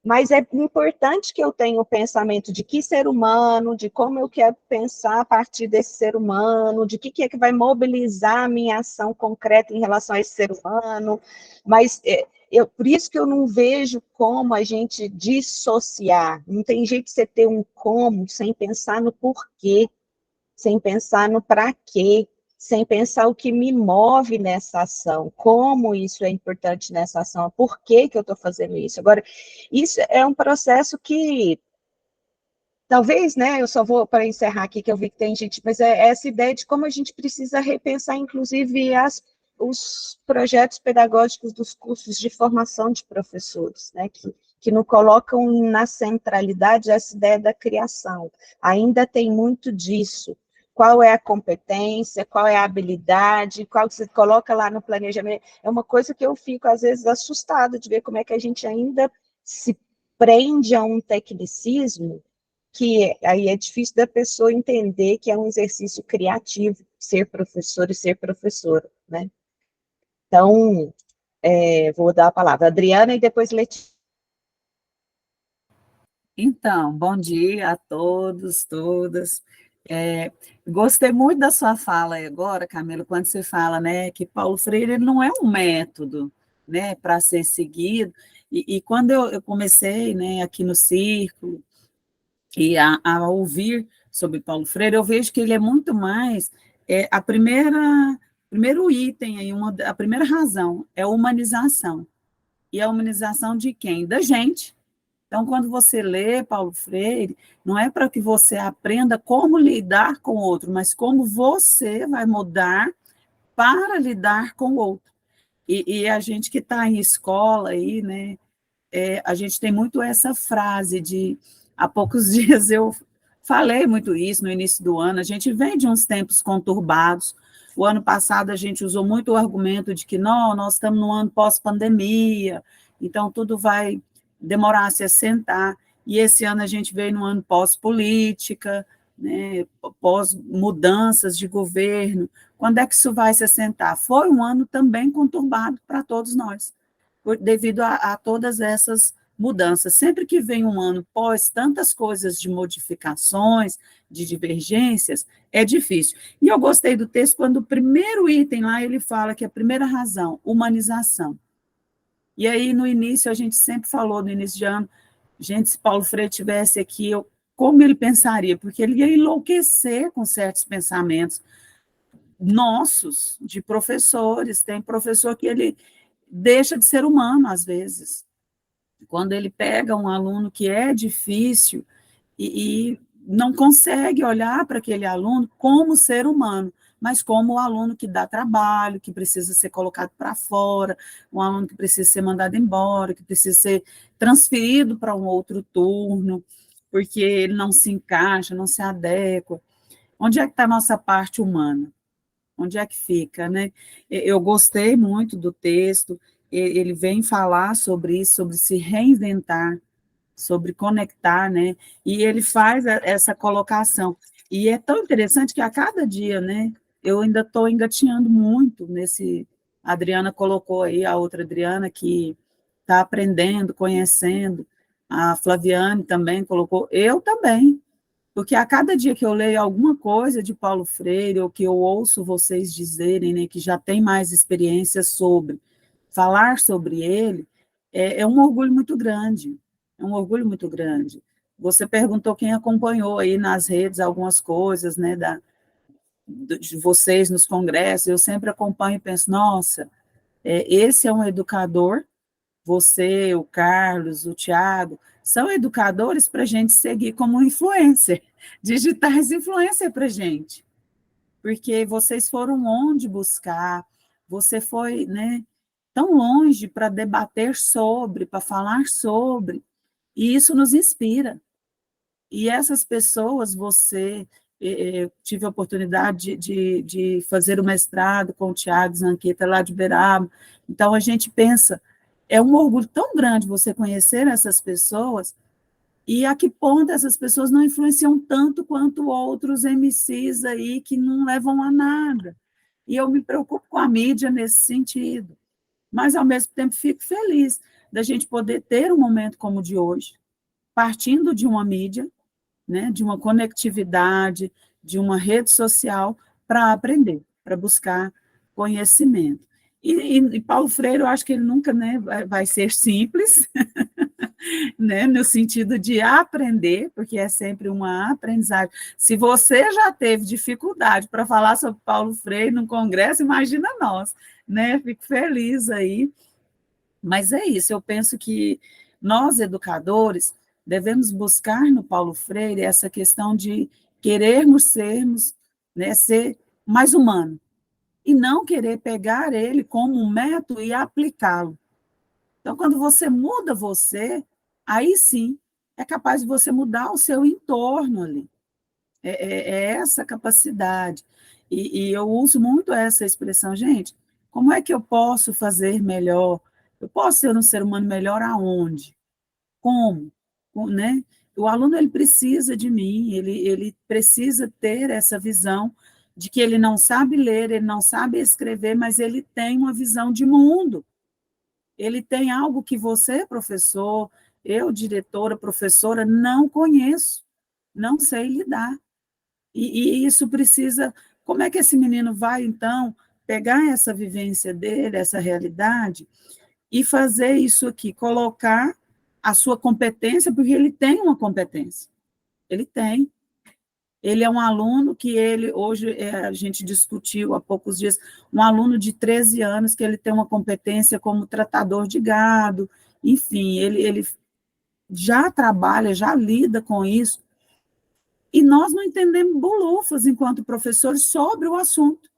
S1: mas é importante que eu tenha o pensamento de que ser humano, de como eu quero pensar a partir desse ser humano, de que é que vai mobilizar a minha ação concreta em relação a esse ser humano, mas por isso que eu não vejo como a gente dissociar, não tem jeito de você ter um como sem pensar no porquê, sem pensar no para quê, sem pensar o que me move nessa ação, como isso é importante nessa ação, por que eu estou fazendo isso. Agora, isso é um processo que, talvez, né, eu só vou, para encerrar aqui, que eu vi que tem gente, mas é essa ideia de como a gente precisa repensar, inclusive, os projetos pedagógicos dos cursos de formação de professores, né, que não colocam na centralidade essa ideia da criação. Ainda tem muito disso. Qual é a competência, qual é a habilidade, qual que você coloca lá no planejamento. É uma coisa que eu fico, às vezes, assustada de ver como é que a gente ainda se prende a um tecnicismo que aí é difícil da pessoa entender que é um exercício criativo, ser professor e ser professora, né? Então, vou dar a palavra a Adriana e depois Letícia.
S7: Então, bom dia a todos, todas. Gostei muito da sua fala agora, Camila, quando você fala, né, que Paulo Freire ele não é um método, né, para ser seguido. E quando eu comecei, né, aqui no Círculo e a ouvir sobre Paulo Freire, eu vejo que ele é muito mais primeiro item aí, a primeira razão é a humanização. E a humanização de quem? Da gente. Então, quando você lê Paulo Freire, não é para que você aprenda como lidar com o outro, mas como você vai mudar para lidar com o outro. E a gente que está em escola aí, né, a gente tem muito essa frase de, há poucos dias eu falei muito isso no início do ano, a gente vem de uns tempos conturbados. O ano passado a gente usou muito o argumento de que não, nós estamos num ano pós-pandemia, então tudo vai demorar a se assentar, e esse ano a gente veio num ano pós-política, né, pós-mudanças de governo. Quando é que isso vai se assentar? Foi um ano também conturbado para todos nós, devido a todas essas mudanças. Sempre que vem um ano pós tantas coisas de modificações, de divergências, é difícil. E eu gostei do texto quando o primeiro item lá ele fala que a primeira razão, humanização. E aí, no início, a gente sempre falou, no início de ano, gente, se Paulo Freire estivesse aqui, como ele pensaria? Porque ele ia enlouquecer com certos pensamentos nossos, de professores. Tem professor que ele deixa de ser humano, às vezes. Quando ele pega um aluno que é difícil e não consegue olhar para aquele aluno como ser humano, mas como o aluno que dá trabalho, que precisa ser colocado para fora, um aluno que precisa ser mandado embora, que precisa ser transferido para um outro turno, porque ele não se encaixa, não se adequa. Onde é que está a nossa parte humana? Onde é que fica, né? Eu gostei muito do texto, ele vem falar sobre isso, sobre se reinventar, sobre conectar, né? E ele faz essa colocação. E é tão interessante que a cada dia, né? Eu ainda estou engatinhando muito nesse. A Adriana colocou aí, a outra Adriana, que está aprendendo, conhecendo. A Flaviane também colocou. Eu também. Porque a cada dia que eu leio alguma coisa de Paulo Freire, ou que eu ouço vocês dizerem, né, que já tem mais experiência sobre, falar sobre ele, é um orgulho muito grande. É um orgulho muito grande. Você perguntou quem acompanhou aí nas redes algumas coisas, né, de vocês nos congressos, eu sempre acompanho e penso, nossa, esse é um educador, você, o Carlos, o Tiago, são educadores para a gente seguir como influencer, digitais influencer para a gente, porque vocês foram onde buscar, você foi, né, tão longe para debater sobre, para falar sobre, e isso nos inspira. E essas pessoas, tive a oportunidade de fazer o mestrado com o Tiago Zanqueta lá de Uberaba, então a gente pensa, é um orgulho tão grande você conhecer essas pessoas, e a que ponto essas pessoas não influenciam tanto quanto outros MCs aí que não levam a nada. E eu me preocupo com a mídia nesse sentido, mas ao mesmo tempo fico feliz da gente poder ter um momento como o de hoje, partindo de uma mídia, né, de uma conectividade, de uma rede social, para aprender, para buscar conhecimento. E Paulo Freire, eu acho que ele nunca, né, vai ser simples, né, no sentido de aprender, porque é sempre uma aprendizagem. Se você já teve dificuldade para falar sobre Paulo Freire no congresso, imagina nós, né? Fico feliz aí. Mas é isso, eu penso que nós, educadores, devemos buscar no Paulo Freire essa questão de querermos sermos, né, ser mais humano, e não querer pegar ele como um método e aplicá-lo. Então, quando você muda você, aí sim é capaz de você mudar o seu entorno ali. É essa capacidade. E eu uso muito essa expressão, gente, como é que eu posso fazer melhor? Eu posso ser um ser humano melhor aonde? Como? Né? O aluno ele precisa de mim, ele precisa ter essa visão de que ele não sabe ler, ele não sabe escrever, mas ele tem uma visão de mundo. Ele tem algo que você, professor, eu, diretora, professora, não conheço, não sei lidar. E isso precisa... Como é que esse menino vai, então, pegar essa vivência dele, essa realidade, e fazer isso aqui, colocar a sua competência, porque ele tem uma competência. Ele tem. Ele é um aluno que hoje a gente discutiu há poucos dias, um aluno de 13 anos que ele tem uma competência como tratador de gado, enfim, ele já trabalha, já lida com isso, e nós não entendemos bolufas, enquanto professores, sobre o assunto.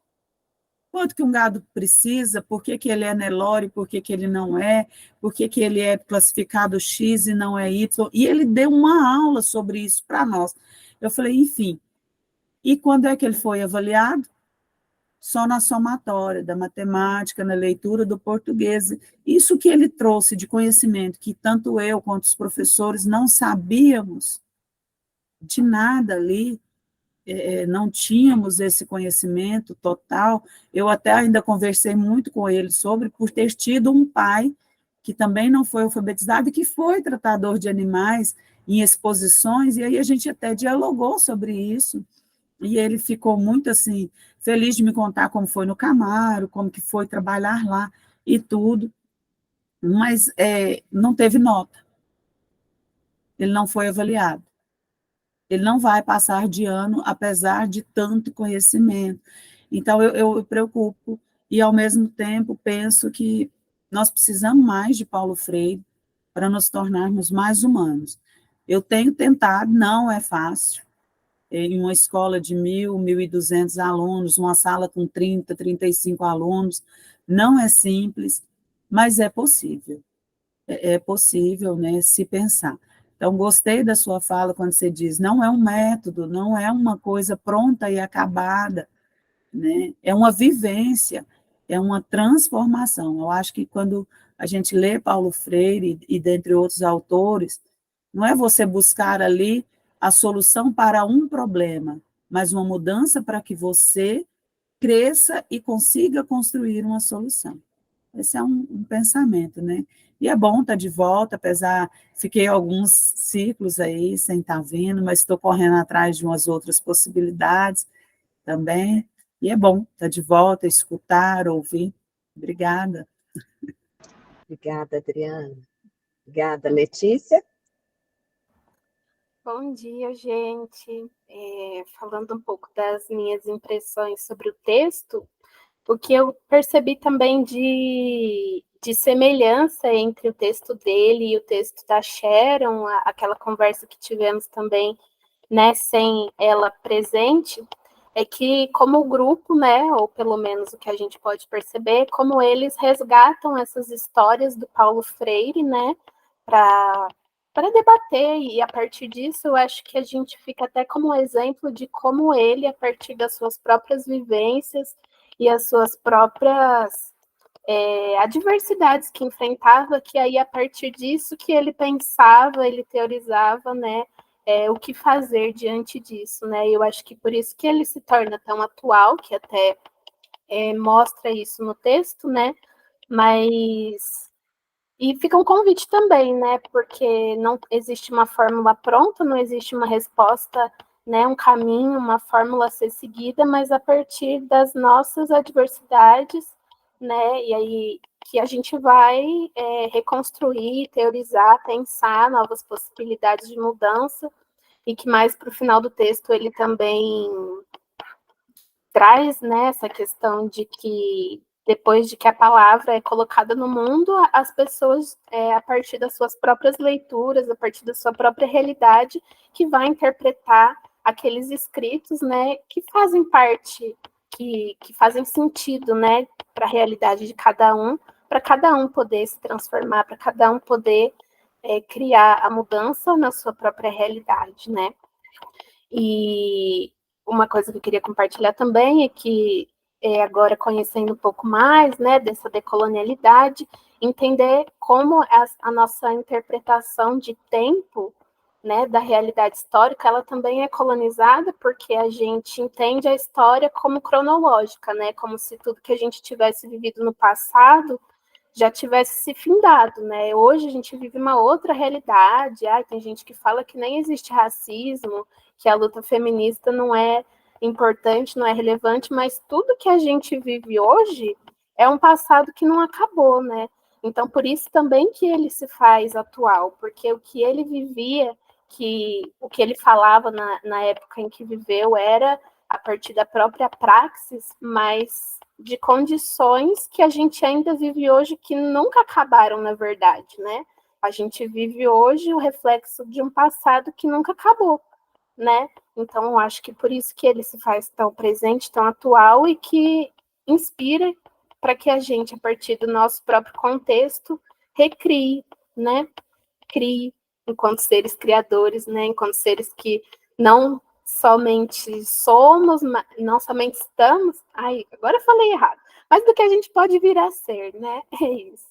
S7: Quanto que um gado precisa, por que ele é Nelore, por que ele não é, por que ele é classificado X e não é Y, e ele deu uma aula sobre isso para nós. Eu falei, enfim, e quando é que ele foi avaliado? Só na somatória da matemática, na leitura do português. Isso que ele trouxe de conhecimento, que tanto eu quanto os professores não sabíamos de nada ali, não tínhamos esse conhecimento total. Eu até ainda conversei muito com ele sobre, por ter tido um pai que também não foi alfabetizado e que foi tratador de animais em exposições, e aí a gente até dialogou sobre isso, e ele ficou muito assim, feliz de me contar como foi no Camaro, como que foi trabalhar lá e tudo, mas não teve nota, ele não foi avaliado. Ele não vai passar de ano, apesar de tanto conhecimento. Então, eu preocupo, e, ao mesmo tempo, penso que nós precisamos mais de Paulo Freire para nos tornarmos mais humanos. Eu tenho tentado, não é fácil, em uma escola de 1.000, 1.200 alunos, uma sala com 30, 35 alunos, não é simples, mas é possível. É possível, né, se pensar. Então, gostei da sua fala quando você diz, não é um método, não é uma coisa pronta e acabada, né? É uma vivência, é uma transformação. Eu acho que quando a gente lê Paulo Freire e dentre outros autores, não é você buscar ali a solução para um problema, mas uma mudança para que você cresça e consiga construir uma solução. Esse é um pensamento, né? E é bom estar de volta, apesar, fiquei alguns ciclos aí sem estar vindo, mas estou correndo atrás de umas outras possibilidades também, e é bom estar de volta, escutar, ouvir. Obrigada.
S1: Obrigada, Adriana. Obrigada, Letícia.
S8: Bom dia, gente. Falando um pouco das minhas impressões sobre o texto, o que eu percebi também de semelhança entre o texto dele e o texto da Sharon, aquela conversa que tivemos também, né, sem ela presente, é que como o grupo, né, ou pelo menos o que a gente pode perceber, como eles resgatam essas histórias do Paulo Freire, né, para debater, e a partir disso eu acho que a gente fica até como exemplo de como ele, a partir das suas próprias vivências e as suas próprias adversidades que enfrentava, que aí a partir disso que ele pensava, ele teorizava, né, o que fazer diante disso, né, e eu acho que por isso que ele se torna tão atual, que até mostra isso no texto, né, mas... E fica um convite também, né, porque não existe uma fórmula pronta, não existe uma resposta, né, um caminho, uma fórmula a ser seguida, mas a partir das nossas adversidades, né, e aí que a gente vai reconstruir, teorizar, pensar novas possibilidades de mudança, e que mais para o final do texto ele também traz, né, essa questão de que depois de que a palavra é colocada no mundo, as pessoas, a partir das suas próprias leituras, a partir da sua própria realidade, que vai interpretar aqueles escritos, né, que fazem parte, que fazem sentido, né, para a realidade de cada um, para cada um poder se transformar, para cada um poder criar a mudança na sua própria realidade, né. E uma coisa que eu queria compartilhar também é que agora conhecendo um pouco mais, né, dessa decolonialidade, entender como a nossa interpretação de tempo, né, da realidade histórica, ela também é colonizada, porque a gente entende a história como cronológica, né, como se tudo que a gente tivesse vivido no passado já tivesse se findado, né? Hoje a gente vive uma outra realidade. Tem gente que fala que nem existe racismo, que a luta feminista não é importante, não é relevante, mas tudo que a gente vive hoje é um passado que não acabou, né? Então, por isso também que ele se faz atual, porque o que ele vivia, o que ele falava na época em que viveu era a partir da própria praxis, mas de condições que a gente ainda vive hoje que nunca acabaram, na verdade, né? A gente vive hoje o reflexo de um passado que nunca acabou, né? Então, eu acho que por isso que ele se faz tão presente, tão atual e que inspira para que a gente, a partir do nosso próprio contexto, recrie, né? Crie enquanto seres criadores, né? Enquanto seres que não somente somos, não somente estamos, agora eu falei errado, mas do que a gente pode vir a ser, né? É isso.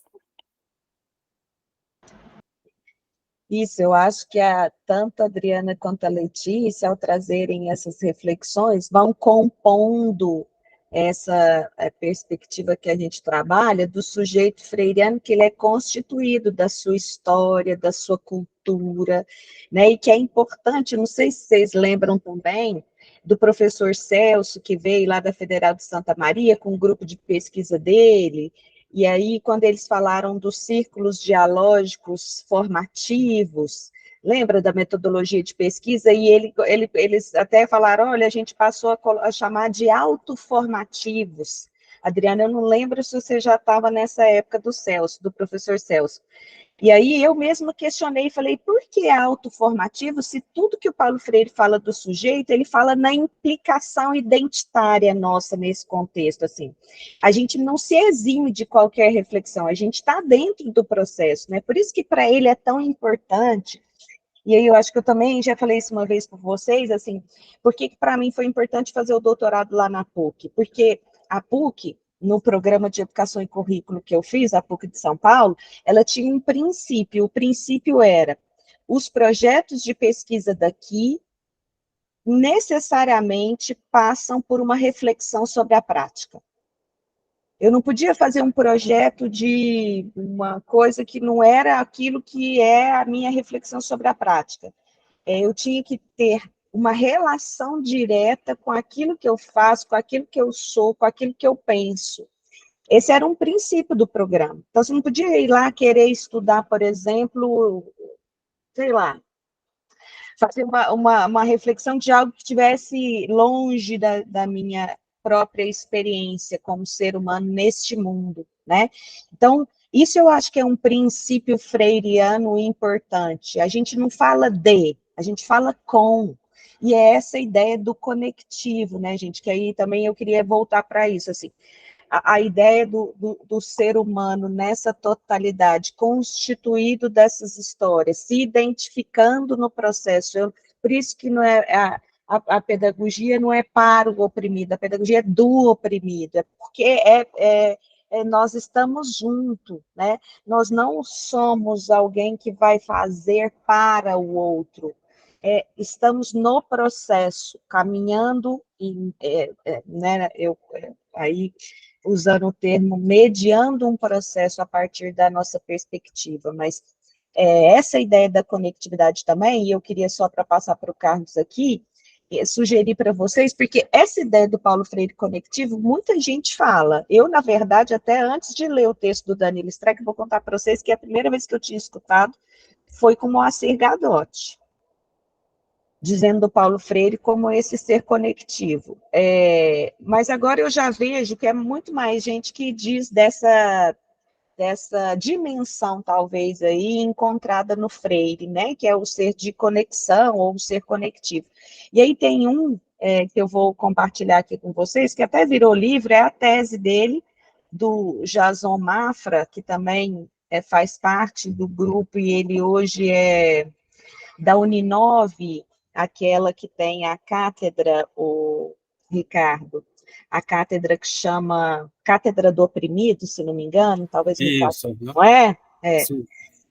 S1: Isso, eu acho que tanto a Adriana quanto a Letícia, ao trazerem essas reflexões, vão compondo essa perspectiva que a gente trabalha do sujeito freiriano, que ele é constituído da sua história, da sua cultura, né, e que é importante, não sei se vocês lembram também, do professor Celso, que veio lá da Federal de Santa Maria, com um grupo de pesquisa dele, e aí, quando eles falaram dos círculos dialógicos formativos, lembra da metodologia de pesquisa? E eles até falaram, olha, a gente passou a chamar de autoformativos. Adriana, eu não lembro se você já estava nessa época do Celso, do professor Celso. E aí eu mesma questionei e falei, por que autoformativo se tudo que o Paulo Freire fala do sujeito, ele fala na implicação identitária nossa nesse contexto, assim. A gente não se exime de qualquer reflexão, a gente está dentro do processo, né? Por isso que para ele é tão importante, e aí eu acho que eu também já falei isso uma vez com vocês, assim, por que para mim foi importante fazer o doutorado lá na PUC? Porque a PUC, no programa de educação e currículo que eu fiz, a PUC de São Paulo, ela tinha um princípio, o princípio era, os projetos de pesquisa daqui necessariamente passam por uma reflexão sobre a prática. Eu não podia fazer um projeto de uma coisa que não era aquilo que é a minha reflexão sobre a prática. Eu tinha que ter uma relação direta com aquilo que eu faço, com aquilo que eu sou, com aquilo que eu penso. Esse era um princípio do programa. Então, você não podia ir lá querer estudar, por exemplo, sei lá, fazer uma reflexão de algo que estivesse longe da minha própria experiência como ser humano neste mundo, né? Então, isso eu acho que é um princípio freiriano importante. A gente não fala de, a gente fala com. E é essa ideia do conectivo, né, gente? Que aí também eu queria voltar para isso, assim. A ideia do ser humano nessa totalidade, constituído dessas histórias, se identificando no processo. Por isso que não é a pedagogia não é para o oprimido, a pedagogia é do oprimido, é porque nós estamos juntos, né? Nós não somos alguém que vai fazer para o outro. Estamos no processo, caminhando, né, aí usando o termo, mediando um processo a partir da nossa perspectiva, mas essa ideia da conectividade também, e eu queria só para passar para o Carlos aqui, sugerir para vocês, porque essa ideia do Paulo Freire conectivo, muita gente fala, eu, na verdade, até antes de ler o texto do Danilo Streck, vou contar para vocês que a primeira vez que eu tinha escutado foi com Moacir Gadotti, dizendo do Paulo Freire como esse ser conectivo. Mas agora eu já vejo que é muito mais gente que diz dessa dimensão, talvez, aí, encontrada no Freire, né, que é o ser de conexão, ou o ser conectivo. E aí tem que eu vou compartilhar aqui com vocês, que até virou livro, é a tese dele, do Jason Mafra, que também faz parte do grupo, e ele hoje é da Uninove, aquela que tem a cátedra, o Ricardo, a cátedra que chama Cátedra do Oprimido, se não me engano, talvez me faça, não é? Sim.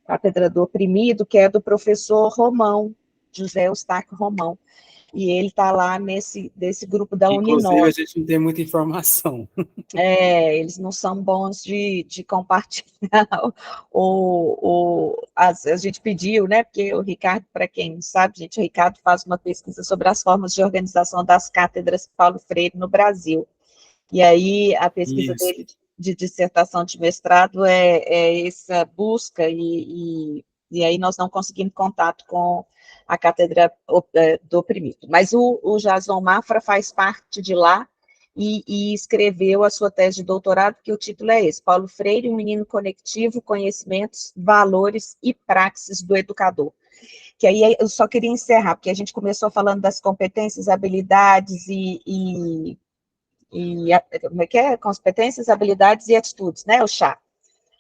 S1: Cátedra do Oprimido, que é do professor Romão, José Eustáquio Romão. e ele está lá desse grupo da Uninove.
S4: Inclusive, a gente não tem muita informação.
S1: Eles não são bons de compartilhar. A gente pediu, né? Porque o Ricardo, para quem não sabe, gente, o Ricardo faz uma pesquisa sobre as formas de organização das cátedras Paulo Freire no Brasil. E aí, a pesquisa dele de dissertação de mestrado é essa busca, e aí nós não conseguimos contato com a Cátedra do Oprimido. Mas o Jason Mafra faz parte de lá e escreveu a sua tese de doutorado, que o título é esse: Paulo Freire, um menino conectivo, conhecimentos, valores e praxis do educador. Que aí eu só queria encerrar, porque a gente começou falando das competências, habilidades como é que é? Competências, habilidades e atitudes, né, o chá.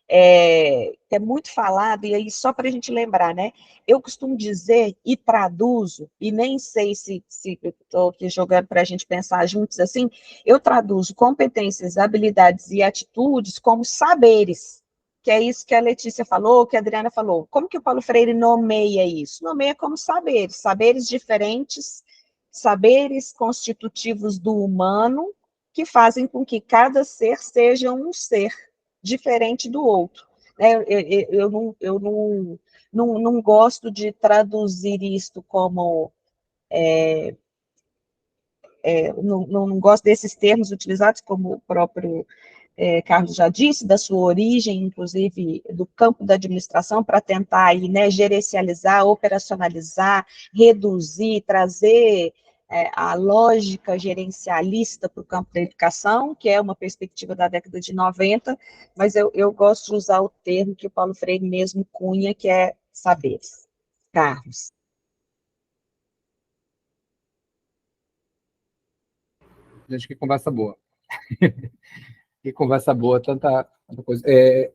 S1: É muito falado, e aí só para a gente lembrar, né, eu costumo dizer e traduzo, e nem sei se estou aqui jogando para a gente pensar juntos assim, eu traduzo competências, habilidades e atitudes como saberes, que é isso que a Letícia falou, que a Adriana falou. Como que o Paulo Freire nomeia isso? Nomeia como saberes, saberes diferentes, saberes constitutivos do humano, que fazem com que cada ser seja um ser diferente do outro. Eu não gosto de traduzir isto como... não gosto desses termos utilizados, como o próprio Carlos já disse, da sua origem, inclusive do campo da administração, para tentar aí, né, gerencializar, operacionalizar, reduzir, trazer a lógica gerencialista para o campo da educação, que é uma perspectiva da década de 90, mas eu gosto de usar o termo que o Paulo Freire mesmo cunha, que é saberes. Carlos.
S3: Gente, que conversa boa. Que conversa boa, tanta coisa.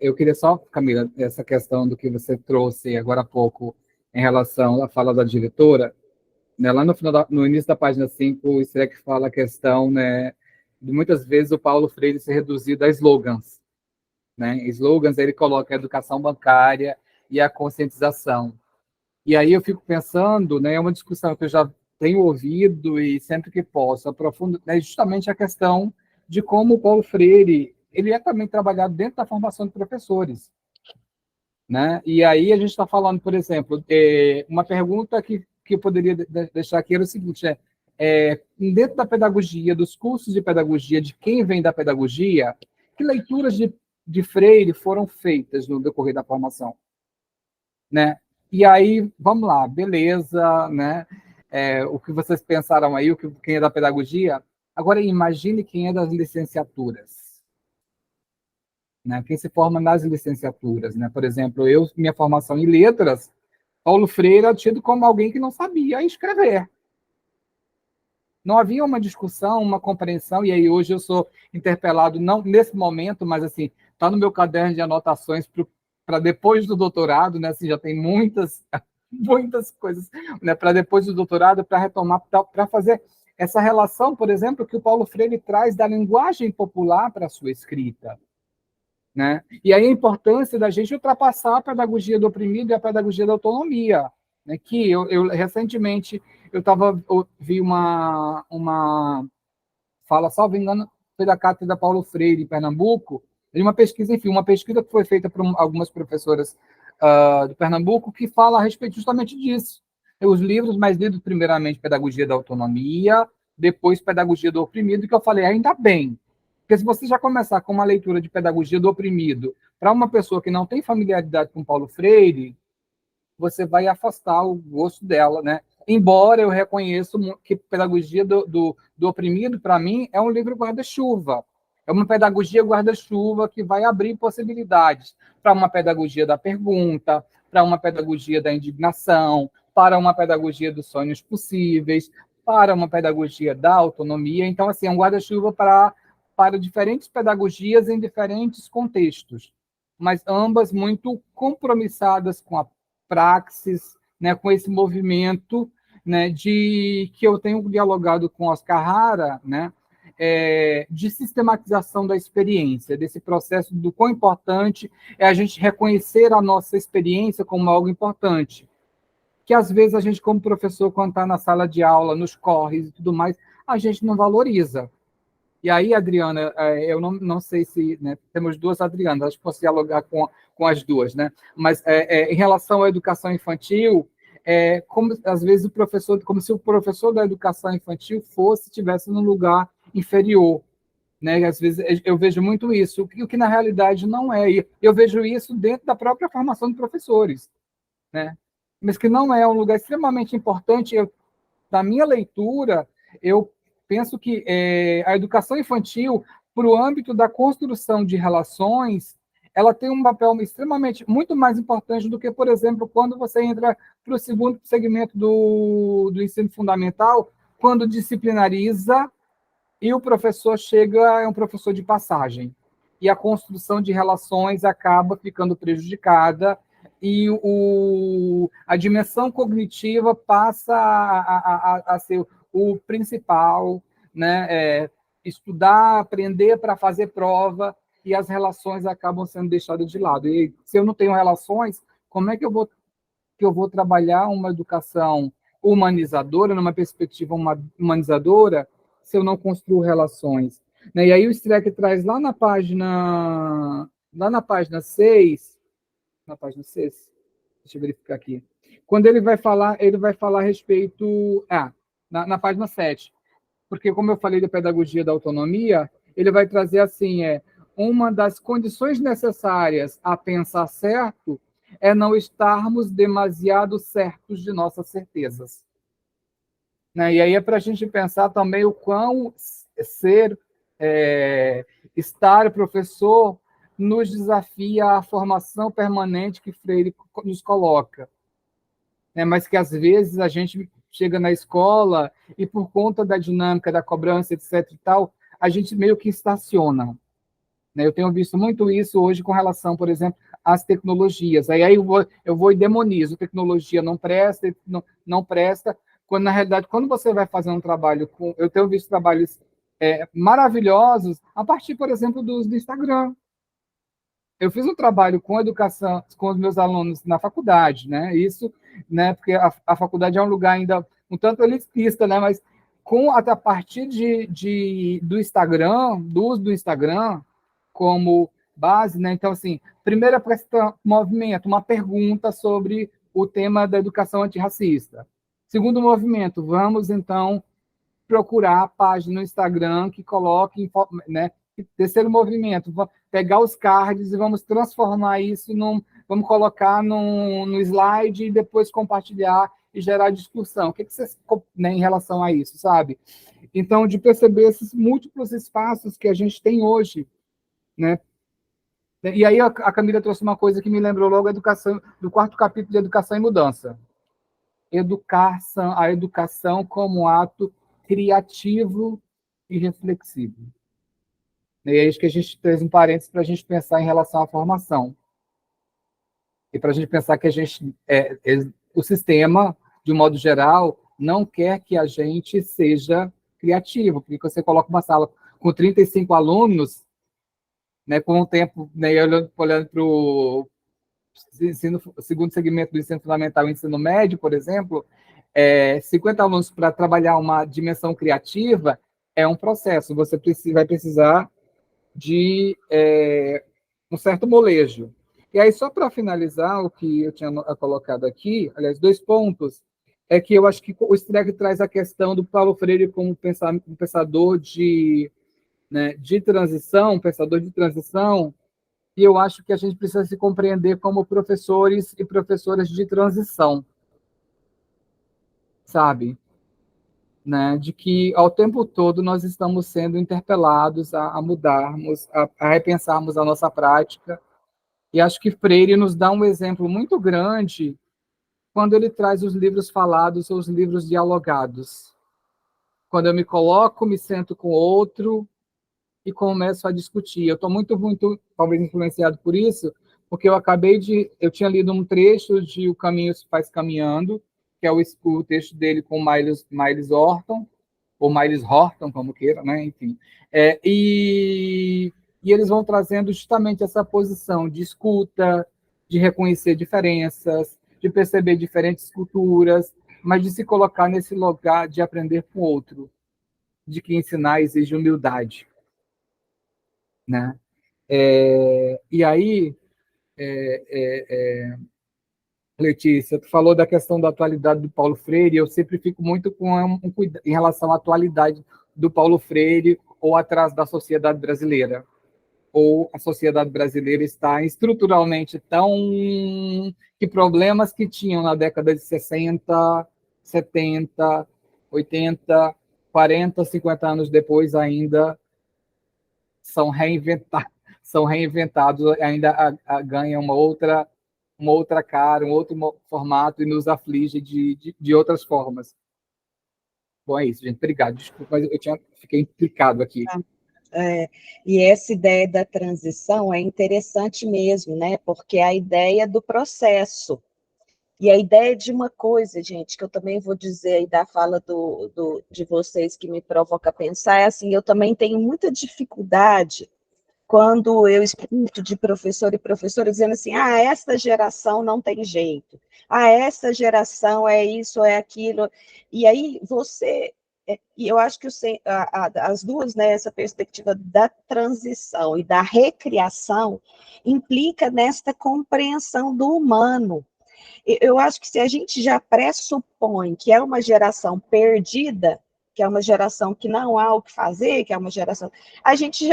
S3: Eu queria só, Camila, essa questão do que você trouxe agora há pouco em relação à fala da diretora, né, lá no início da página 5, o Streck fala a questão, né, de muitas vezes o Paulo Freire ser reduzido a slogans. Né? Slogans, ele coloca a educação bancária e a conscientização. E aí eu fico pensando, né, é uma discussão que eu já tenho ouvido e sempre que posso aprofundo, né, justamente a questão de como o Paulo Freire, ele é também trabalhado dentro da formação de professores. Né? E aí a gente está falando, por exemplo, uma pergunta que eu poderia deixar aqui era o seguinte, dentro da pedagogia, dos cursos de pedagogia, de quem vem da pedagogia, que leituras de Freire foram feitas no decorrer da formação? Né? E aí, vamos lá, beleza, né? O que vocês pensaram aí, quem é da pedagogia? Agora, imagine quem é das licenciaturas. Né? Quem se forma nas licenciaturas. Né? Por exemplo, minha formação em letras, Paulo Freire é tido como alguém que não sabia escrever. Não havia uma discussão, uma compreensão, e aí hoje eu sou interpelado, não nesse momento, mas assim, está no meu caderno de anotações para depois do doutorado, né? Assim, já tem muitas coisas, né? Para depois do doutorado, para retomar, para fazer essa relação, por exemplo, que o Paulo Freire traz da linguagem popular para a sua escrita. Né? E aí a importância da gente ultrapassar a pedagogia do oprimido e a pedagogia da autonomia. Né? Que eu recentemente vi uma fala, salvo engano, foi da Cátedra Paulo Freire, em Pernambuco, de uma pesquisa, enfim, uma pesquisa que foi feita por algumas professoras de Pernambuco, que fala a respeito justamente disso. Os livros mais lidos, primeiramente, Pedagogia da Autonomia, depois Pedagogia do Oprimido, que eu falei, ainda bem, porque se você já começar com uma leitura de Pedagogia do Oprimido para uma pessoa que não tem familiaridade com Paulo Freire, você vai afastar o gosto dela, né? Embora eu reconheça que Pedagogia do Oprimido, para mim, é um livro guarda-chuva. É uma pedagogia guarda-chuva que vai abrir possibilidades para uma pedagogia da pergunta, para uma pedagogia da indignação, para uma pedagogia dos sonhos possíveis, para uma pedagogia da autonomia. Então, assim, é um guarda-chuva para diferentes pedagogias em diferentes contextos, mas ambas muito compromissadas com a praxis, né, com esse movimento, né, que eu tenho dialogado com Oscar Hara, né, de sistematização da experiência, desse processo do quão importante é a gente reconhecer a nossa experiência como algo importante. que às vezes a gente, como professor, quando está na sala de aula, nos corres e tudo mais, a gente não valoriza. E aí, Adriana, eu não sei se, né, temos duas Adrianas, acho que posso dialogar com as duas, né? Mas em relação à educação infantil, como às vezes o professor, como se o professor da educação infantil estivesse num lugar inferior, né? Às vezes eu vejo muito isso, o que na realidade não é. E eu vejo isso dentro da própria formação de professores, né? Mas que não é um lugar extremamente importante. Na minha leitura, eu penso que a educação infantil, para o âmbito da construção de relações, ela tem um papel extremamente, muito mais importante do que, por exemplo, quando você entra para o segundo segmento do ensino fundamental, quando disciplinariza e o professor é um professor de passagem. E a construção de relações acaba ficando prejudicada e a dimensão cognitiva passa a ser o principal, né? Estudar, aprender para fazer prova, e as relações acabam sendo deixadas de lado. E se eu não tenho relações, como é que eu vou trabalhar uma educação humanizadora, numa perspectiva humanizadora, se eu não construo relações? Né? E aí o Streck traz lá na página 6, deixa eu verificar aqui, quando ele vai falar a respeito, na página 7, porque como eu falei da pedagogia da autonomia, ele vai trazer assim, uma das condições necessárias a pensar certo é não estarmos demasiado certos de nossas certezas. Né? E aí é para a gente pensar também o quão estar professor nos desafia à formação permanente que Freire nos coloca. Né? Mas que, às vezes, a gente chega na escola e, por conta da dinâmica, da cobrança, etc. e tal, a gente meio que estaciona. Né? Eu tenho visto muito isso hoje com relação, por exemplo, às tecnologias. Aí eu vou e demonizo. Tecnologia não presta, não presta, quando, na realidade, quando você vai fazer um trabalho eu tenho visto trabalhos maravilhosos a partir, por exemplo, do Instagram. Eu fiz um trabalho com educação, com os meus alunos na faculdade, né? Isso, né? Porque a faculdade é um lugar ainda um tanto elitista, né? Mas a partir do Instagram, do uso do Instagram como base, né? Então, assim, primeira movimento, uma pergunta sobre o tema da educação antirracista. Segundo movimento, vamos, então, procurar a página no Instagram que coloque, né? Terceiro movimento, pegar os cards e vamos transformar isso vamos colocar no slide e depois compartilhar e gerar discussão. O que vocês, né, em relação a isso, sabe? Então, de perceber esses múltiplos espaços que a gente tem hoje, né? E aí a Camila trouxe uma coisa que me lembrou logo do 4º capítulo de Educação e Mudança. A educação como ato criativo e reflexivo. E é isso que a gente fez um parênteses para a gente pensar em relação à formação. E para a gente pensar que o sistema, de um modo geral, não quer que a gente seja criativo, porque você coloca uma sala com 35 alunos, né, com o tempo, né, olhando para o segundo segmento do ensino fundamental e ensino médio, por exemplo, 50 alunos para trabalhar uma dimensão criativa é um processo. Você vai precisar de um certo molejo. E aí, só para finalizar o que eu tinha colocado aqui, aliás, 2 pontos, é que eu acho que o Streck traz a questão do Paulo Freire como um pensador de transição, e eu acho que a gente precisa se compreender como professores e professoras de transição, sabe? Né, de que, ao tempo todo, nós estamos sendo interpelados a mudarmos, a repensarmos a nossa prática. E acho que Freire nos dá um exemplo muito grande quando ele traz os livros falados ou os livros dialogados. Quando eu me coloco, me sento com outro e começo a discutir. Eu estou muito, talvez, influenciado por isso, porque eu tinha lido um trecho de O Caminho se Faz Caminhando, que é o texto dele com Miles Horton, ou Miles Horton, como queira, né? Enfim. E eles vão trazendo justamente essa posição de escuta, de reconhecer diferenças, de perceber diferentes culturas, mas de se colocar nesse lugar de aprender com o outro, de que ensinar exige humildade, né? E aí, Letícia, tu falou da questão da atualidade do Paulo Freire, eu sempre fico muito com cuidado em relação à atualidade do Paulo Freire ou atrás da sociedade brasileira. Ou a sociedade brasileira está estruturalmente tão... que problemas que tinham na década de 60, 70, 80, 40, 50 anos depois ainda são reinventados, ainda ganham uma outra cara, um outro formato e nos aflige de outras formas. Bom, é isso, gente. Obrigado. Desculpa, mas fiquei implicado aqui.
S1: E essa ideia da transição é interessante mesmo, né? Porque é a ideia do processo. E a ideia de uma coisa, gente, que eu também vou dizer aí da fala de vocês que me provoca a pensar, é assim, eu também tenho muita dificuldade quando eu escuto de professor e professora dizendo assim, essa geração não tem jeito, essa geração é isso, é aquilo, e aí e eu acho que as duas, né, essa perspectiva da transição e da recriação implica nesta compreensão do humano. Eu acho que se a gente já pressupõe que é uma geração perdida, que é uma geração que não há o que fazer, que é uma geração... A gente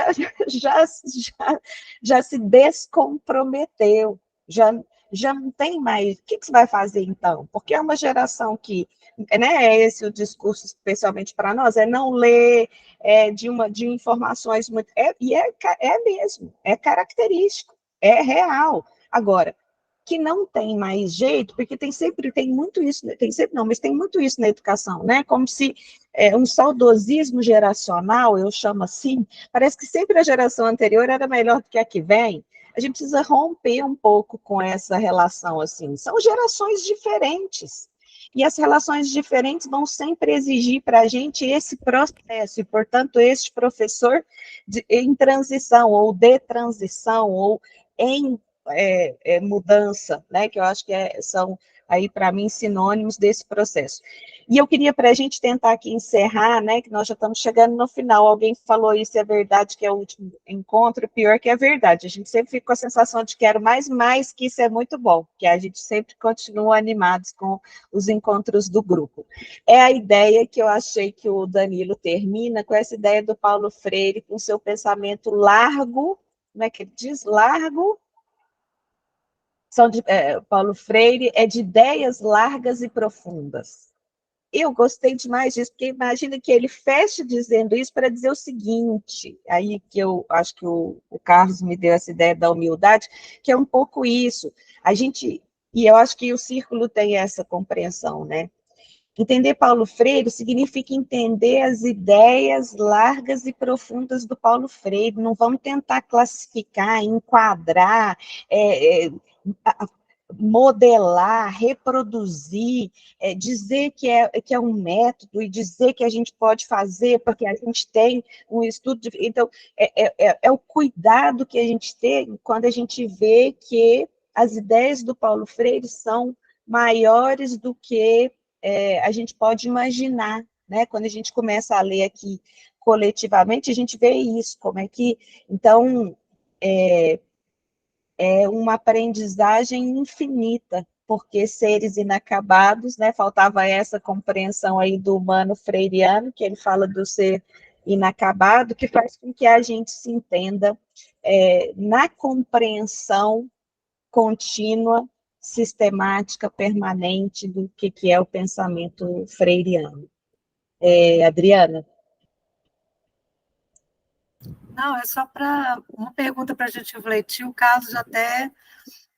S1: já se descomprometeu, já não tem mais... O que você vai fazer, então? Porque é uma geração que... Né, é esse o discurso, especialmente para nós, é não ler, de informações muito... É mesmo, é característico, é real. Agora, que não tem mais jeito, porque tem muito isso, mas tem muito isso na educação, né? Como se um saudosismo geracional, eu chamo assim, parece que sempre a geração anterior era melhor do que a que vem. A gente precisa romper um pouco com essa relação, assim. São gerações diferentes. E as relações diferentes vão sempre exigir para a gente esse processo, e, portanto, este professor em transição, ou de transição, ou em mudança, né, que eu acho que são, aí, para mim, sinônimos desse processo. E eu queria, para a gente tentar aqui encerrar, né, que nós já estamos chegando no final, alguém falou isso, é verdade, que é o último encontro, pior que é verdade, a gente sempre fica com a sensação de quero mais, que isso é muito bom, que a gente sempre continua animados com os encontros do grupo. É a ideia que eu achei que o Danilo termina, com essa ideia do Paulo Freire, com seu pensamento largo, como é que ele diz? Largo, Paulo Freire é de ideias largas e profundas. Eu gostei demais disso, porque imagina que ele feche dizendo isso para dizer o seguinte, aí que eu acho que o Carlos me deu essa ideia da humildade, que é um pouco isso. E eu acho que o Círculo tem essa compreensão, né? Entender Paulo Freire significa entender as ideias largas e profundas do Paulo Freire. Não vamos tentar classificar, enquadrar, modelar, reproduzir, dizer que é um método e dizer que a gente pode fazer porque a gente tem um estudo. Então, é o cuidado que a gente tem quando a gente vê que as ideias do Paulo Freire são maiores do que a gente pode imaginar, né? Quando a gente começa a ler aqui coletivamente, a gente vê isso, como é que... Então, é uma aprendizagem infinita, porque seres inacabados, né? Faltava essa compreensão aí do humano freiriano, que ele fala do ser inacabado, que faz com que a gente se entenda na compreensão contínua, sistemática, permanente do que é o pensamento freiriano. Adriana?
S6: Não, é só para uma pergunta para a gente refletir, o Carlos já até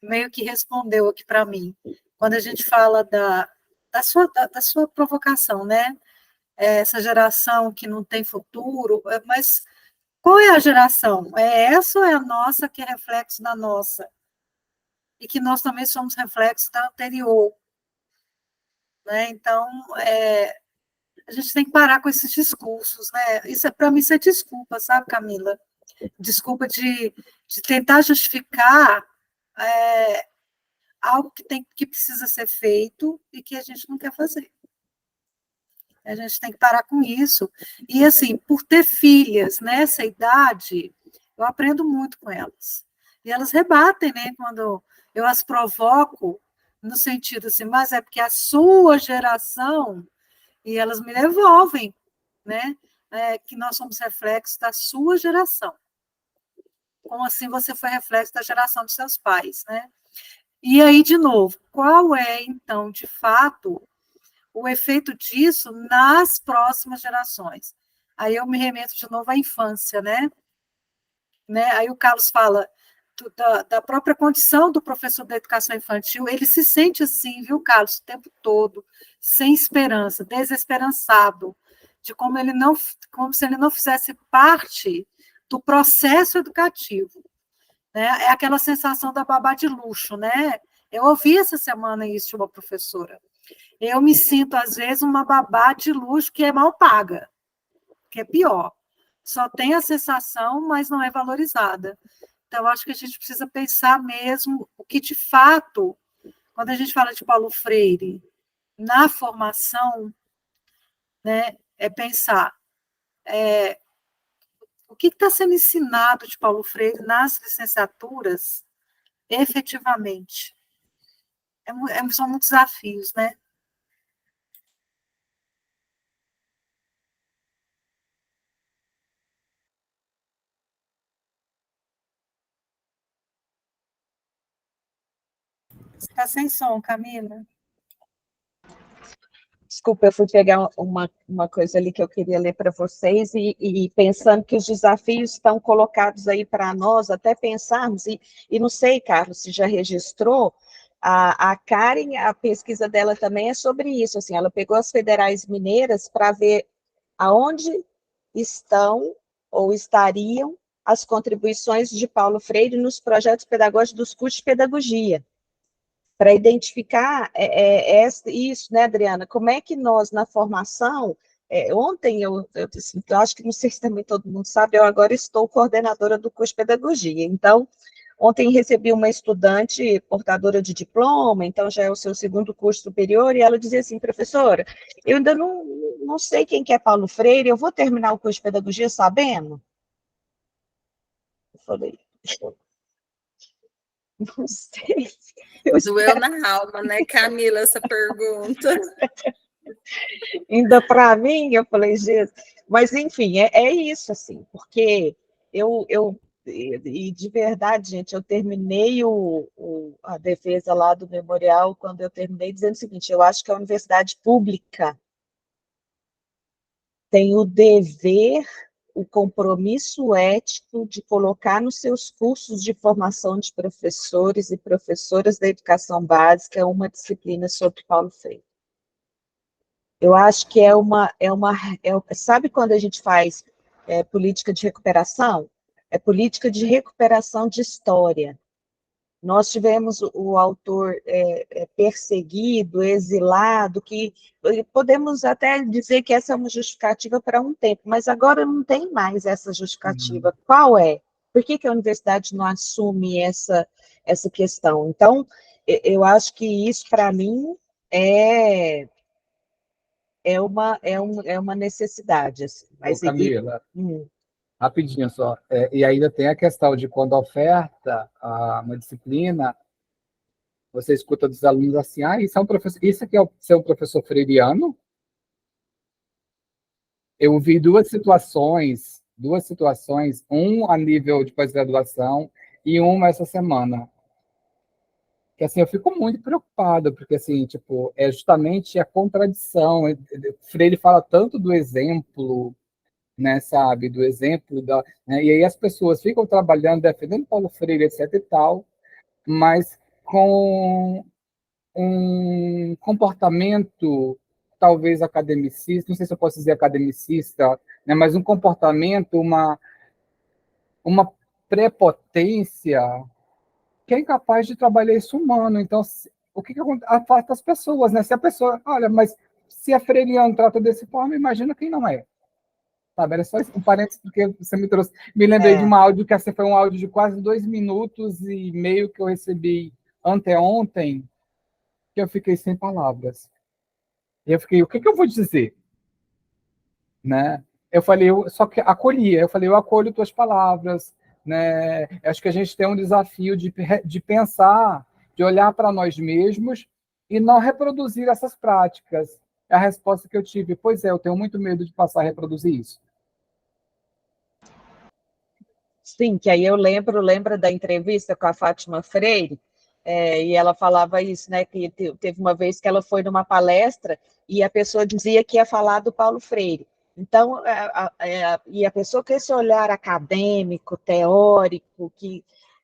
S6: meio que respondeu aqui para mim. Quando a gente fala da sua provocação, né? Essa geração que não tem futuro, mas qual é a geração? É essa ou é a nossa que é reflexo da nossa? E que nós também somos reflexo da anterior. Né? Então, a gente tem que parar com esses discursos, né? Para mim, isso é desculpa, sabe, Camila? Desculpa de tentar justificar algo que precisa ser feito e que a gente não quer fazer. A gente tem que parar com isso. E, assim, por ter filhas nessa idade, eu aprendo muito com elas. E elas rebatem, né, quando eu as provoco, no sentido assim, mas é porque a sua geração, e elas me devolvem, né, que nós somos reflexos da sua geração. Como assim você foi reflexo da geração dos seus pais, né? E aí, de novo, qual é, então, de fato, o efeito disso nas próximas gerações? Aí eu me remeto de novo à infância, né? Aí o Carlos fala da própria condição do professor da educação infantil, ele se sente assim, viu, Carlos, o tempo todo, sem esperança, desesperançado, de como se ele não fizesse parte do processo educativo. Né? É aquela sensação da babá de luxo, né? Eu ouvi essa semana isso de uma professora. Eu me sinto, às vezes, uma babá de luxo que é mal paga, que é pior. Só tem a sensação, mas não é valorizada. Então, eu acho que a gente precisa pensar mesmo o que, de fato, quando a gente fala de Paulo Freire, na formação, né, é pensar o que está sendo ensinado de Paulo Freire nas licenciaturas, efetivamente. São muitos desafios, né? Você está sem som, Camila?
S1: Desculpa, eu fui pegar uma coisa ali que eu queria ler para vocês e pensando que os desafios estão colocados aí para nós, até pensarmos, e não sei, Carlos, se já registrou, a Karen, a pesquisa dela também é sobre isso, assim, ela pegou as federais mineiras para ver aonde estão ou estariam as contribuições de Paulo Freire nos projetos pedagógicos dos cursos de pedagogia, para identificar isso, né, Adriana? Como é que nós, na formação, ontem assim, eu acho que, não sei se também todo mundo sabe, eu agora estou coordenadora do curso de pedagogia, então, ontem recebi uma estudante portadora de diploma, então já é o seu segundo curso superior, e ela dizia assim, professora, eu ainda não sei quem que é Paulo Freire, eu vou terminar o curso de pedagogia sabendo? Eu falei, não sei.
S2: Doeu na alma, né, Camila, essa pergunta.
S1: Ainda para mim, eu falei, Jesus, mas enfim, é isso, assim, porque e de verdade, gente, eu terminei a defesa lá do memorial, quando eu terminei dizendo o seguinte, eu acho que a universidade pública tem o dever, o compromisso ético de colocar nos seus cursos de formação de professores e professoras da educação básica uma disciplina sobre Paulo Freire. Eu acho que sabe quando a gente faz política de recuperação? É política de recuperação de história. Nós tivemos o autor perseguido, exilado, que podemos até dizer que essa é uma justificativa para um tempo, mas agora não tem mais essa justificativa. Qual é? Por que a universidade não assume essa questão? Então, eu acho que isso, para mim, é uma necessidade. Assim. Mas,
S3: Camila, rapidinho só. E ainda tem a questão de quando oferta uma disciplina, você escuta dos alunos assim, isso é um professor, isso aqui é ser um professor freiriano? Eu vi duas situações, um a nível de pós-graduação e uma essa semana. Que assim, eu fico muito preocupado, porque assim, tipo, é justamente a contradição. Freire fala tanto do exemplo, né, sabe, do exemplo né, e aí as pessoas ficam trabalhando, defendendo Paulo Freire, etc e tal, mas com um comportamento talvez academicista, não sei se eu posso dizer academicista, né, mas um comportamento, uma prepotência que é incapaz de trabalhar isso humano. Então, o que afasta as pessoas, né? Se a pessoa, olha, mas se a freiriano trata desse forma, imagina quem não é. Sabe? Era só um parênteses, porque você me trouxe. Me lembrei de um áudio que assim, foi um áudio de quase 2 minutos e meio que eu recebi anteontem, que eu fiquei sem palavras. Eu fiquei, o que eu vou dizer? Né? Eu falei, só que acolhia. Eu falei, eu acolho tuas palavras. Né? Eu acho que a gente tem um desafio de pensar, de olhar para nós mesmos e não reproduzir essas práticas. A resposta que eu tive, pois é, eu tenho muito medo de passar a reproduzir isso.
S1: Sim, que aí eu lembro da entrevista com a Fátima Freire, e ela falava isso, né, que teve uma vez que ela foi numa palestra e a pessoa dizia que ia falar do Paulo Freire. Então, e a pessoa com esse olhar acadêmico, teórico,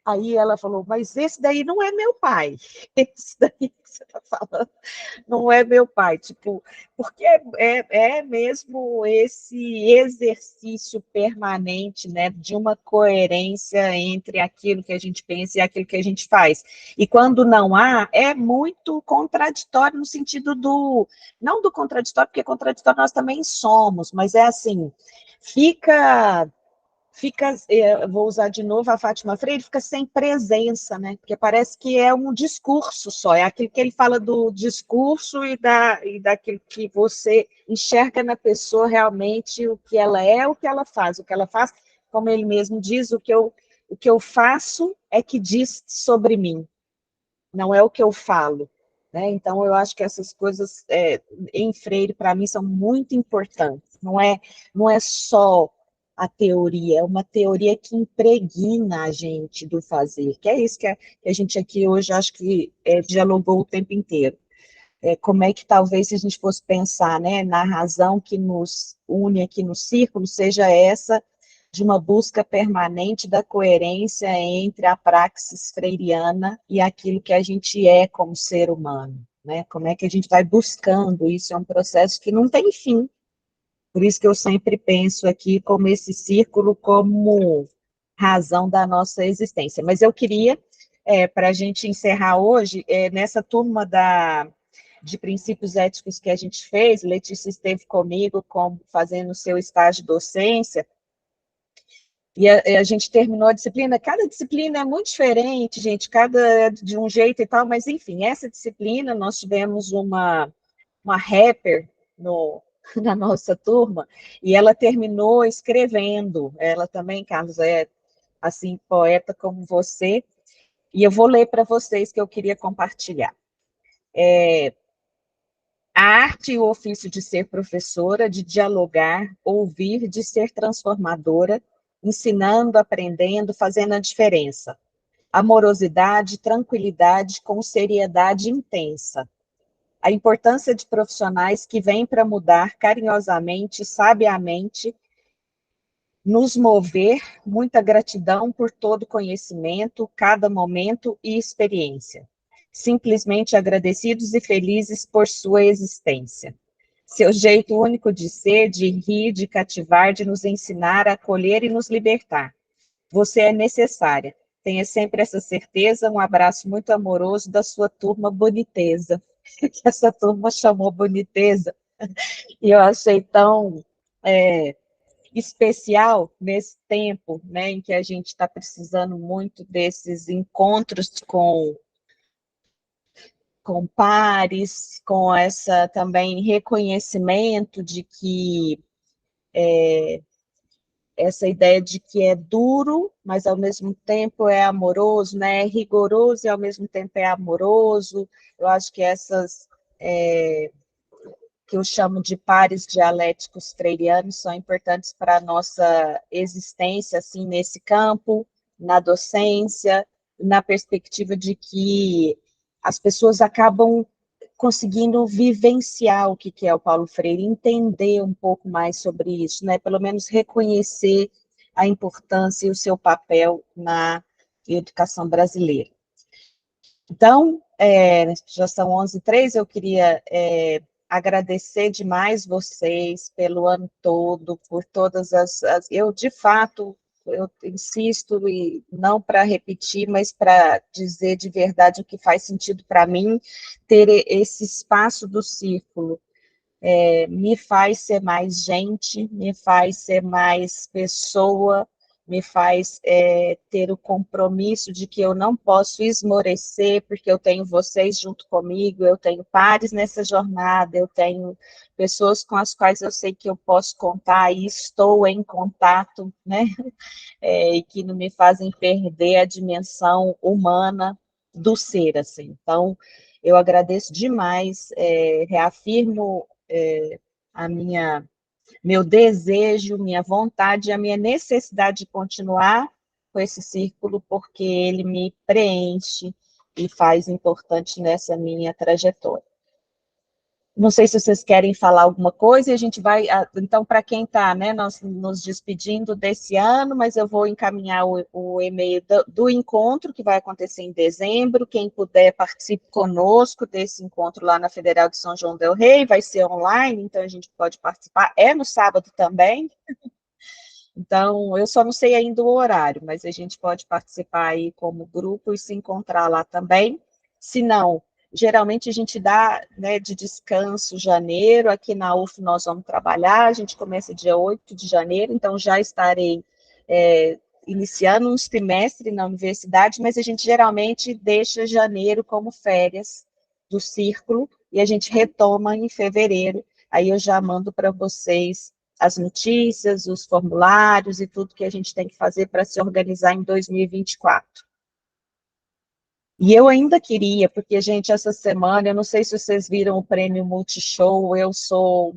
S1: aí ela falou, mas esse daí não é meu pai, esse daí que você está falando não é meu pai, tipo, porque é mesmo esse exercício permanente, né, de uma coerência entre aquilo que a gente pensa e aquilo que a gente faz. E quando não há, é muito contraditório no sentido não do contraditório, porque contraditório nós também somos, mas é assim, fica, vou usar de novo a Fátima Freire, fica sem presença, né? Porque parece que é um discurso só, é aquilo que ele fala do discurso e daquilo que você enxerga na pessoa realmente o que ela é, o que ela faz. O que ela faz, como ele mesmo diz, o que eu faço é que diz sobre mim, não é o que eu falo. Né? Então, eu acho que essas coisas em Freire, para mim, são muito importantes. Não é só a teoria, é uma teoria que impregna a gente do fazer, que é isso que a gente aqui hoje, acho que dialogou o tempo inteiro. Como é que talvez, se a gente fosse pensar, né, na razão que nos une aqui no círculo, seja essa de uma busca permanente da coerência entre a praxis freiriana e aquilo que a gente é como ser humano, né? Como é que a gente vai buscando isso? É um processo que não tem fim. Por isso que eu sempre penso aqui como esse círculo como razão da nossa existência. Mas eu queria, para a gente encerrar hoje, nessa turma de princípios éticos que a gente fez, Letícia esteve comigo fazendo o seu estágio de docência, e a gente terminou a disciplina, cada disciplina é muito diferente, gente, cada de um jeito e tal, mas enfim, essa disciplina nós tivemos uma rapper na nossa turma, e ela terminou escrevendo, ela também, Carlos, é assim, poeta como você, e eu vou ler para vocês que eu queria compartilhar. A arte e o ofício de ser professora, de dialogar, ouvir, de ser transformadora, ensinando, aprendendo, fazendo a diferença. Amorosidade, tranquilidade com seriedade intensa. A importância de profissionais que vêm para mudar carinhosamente, sabiamente, nos mover, muita gratidão por todo conhecimento, cada momento e experiência. Simplesmente agradecidos e felizes por sua existência. Seu jeito único de ser, de rir, de cativar, de nos ensinar a acolher e nos libertar. Você é necessária. Tenha sempre essa certeza. Um abraço muito amoroso da sua turma Boniteza. Que essa turma chamou Boniteza. E eu achei tão especial nesse tempo, né, em que a gente está precisando muito desses encontros com pares, com essa também reconhecimento de que essa ideia de que é duro, mas ao mesmo tempo é amoroso, né? É rigoroso e ao mesmo tempo é amoroso. Eu acho que essas que eu chamo de pares dialéticos freirianos são importantes para a nossa existência, assim, nesse campo, na docência, na perspectiva de que as pessoas acabam conseguindo vivenciar o que é o Paulo Freire, entender um pouco mais sobre isso, né? Pelo menos reconhecer a importância e o seu papel na educação brasileira. Então, já são 11h03, eu queria agradecer demais vocês pelo ano todo, por todas eu, de fato, eu insisto, e não para repetir, mas para dizer de verdade o que faz sentido para mim, ter esse espaço do círculo, me faz ser mais gente, me faz ser mais pessoa, me faz ter o compromisso de que eu não posso esmorecer, porque eu tenho vocês junto comigo, eu tenho pares nessa jornada, eu tenho pessoas com as quais eu sei que eu posso contar e estou em contato, né? E que não me fazem perder a dimensão humana do ser, assim. Então, eu agradeço demais, reafirmo a meu desejo, minha vontade, a minha necessidade de continuar com esse círculo, porque ele me preenche e faz importante nessa minha trajetória. Não sei se vocês querem falar alguma coisa, e a gente vai, então, para quem está, né, nós nos despedindo desse ano, mas eu vou encaminhar o e-mail do encontro, que vai acontecer em dezembro, quem puder participe conosco desse encontro lá na Federal de São João del Rei, vai ser online, então a gente pode participar, no sábado também, então, eu só não sei ainda o horário, mas a gente pode participar aí como grupo e se encontrar lá também. Se não, geralmente a gente dá, né, de descanso janeiro, aqui na UF nós vamos trabalhar, a gente começa dia 8 de janeiro, então já estarei iniciando um semestre na universidade, mas a gente geralmente deixa janeiro como férias do círculo, e a gente retoma em fevereiro, aí eu já mando para vocês as notícias, os formulários e tudo que a gente tem que fazer para se organizar em 2024. E eu ainda queria, porque, gente, essa semana, eu não sei se vocês viram o prêmio Multishow, eu sou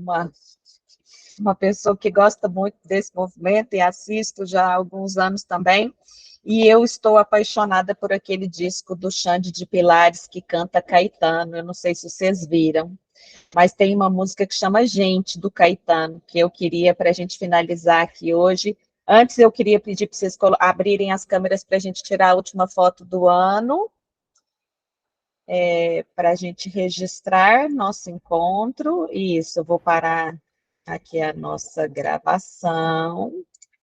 S1: uma pessoa que gosta muito desse movimento e assisto já há alguns anos também, e eu estou apaixonada por aquele disco do Xande de Pilares que canta Caetano, eu não sei se vocês viram, mas tem uma música que chama Gente, do Caetano, que eu queria, para a gente finalizar aqui hoje. Antes, eu queria pedir para vocês abrirem as câmeras para a gente tirar a última foto do ano, para a gente registrar nosso encontro. Isso, eu vou parar aqui a nossa gravação.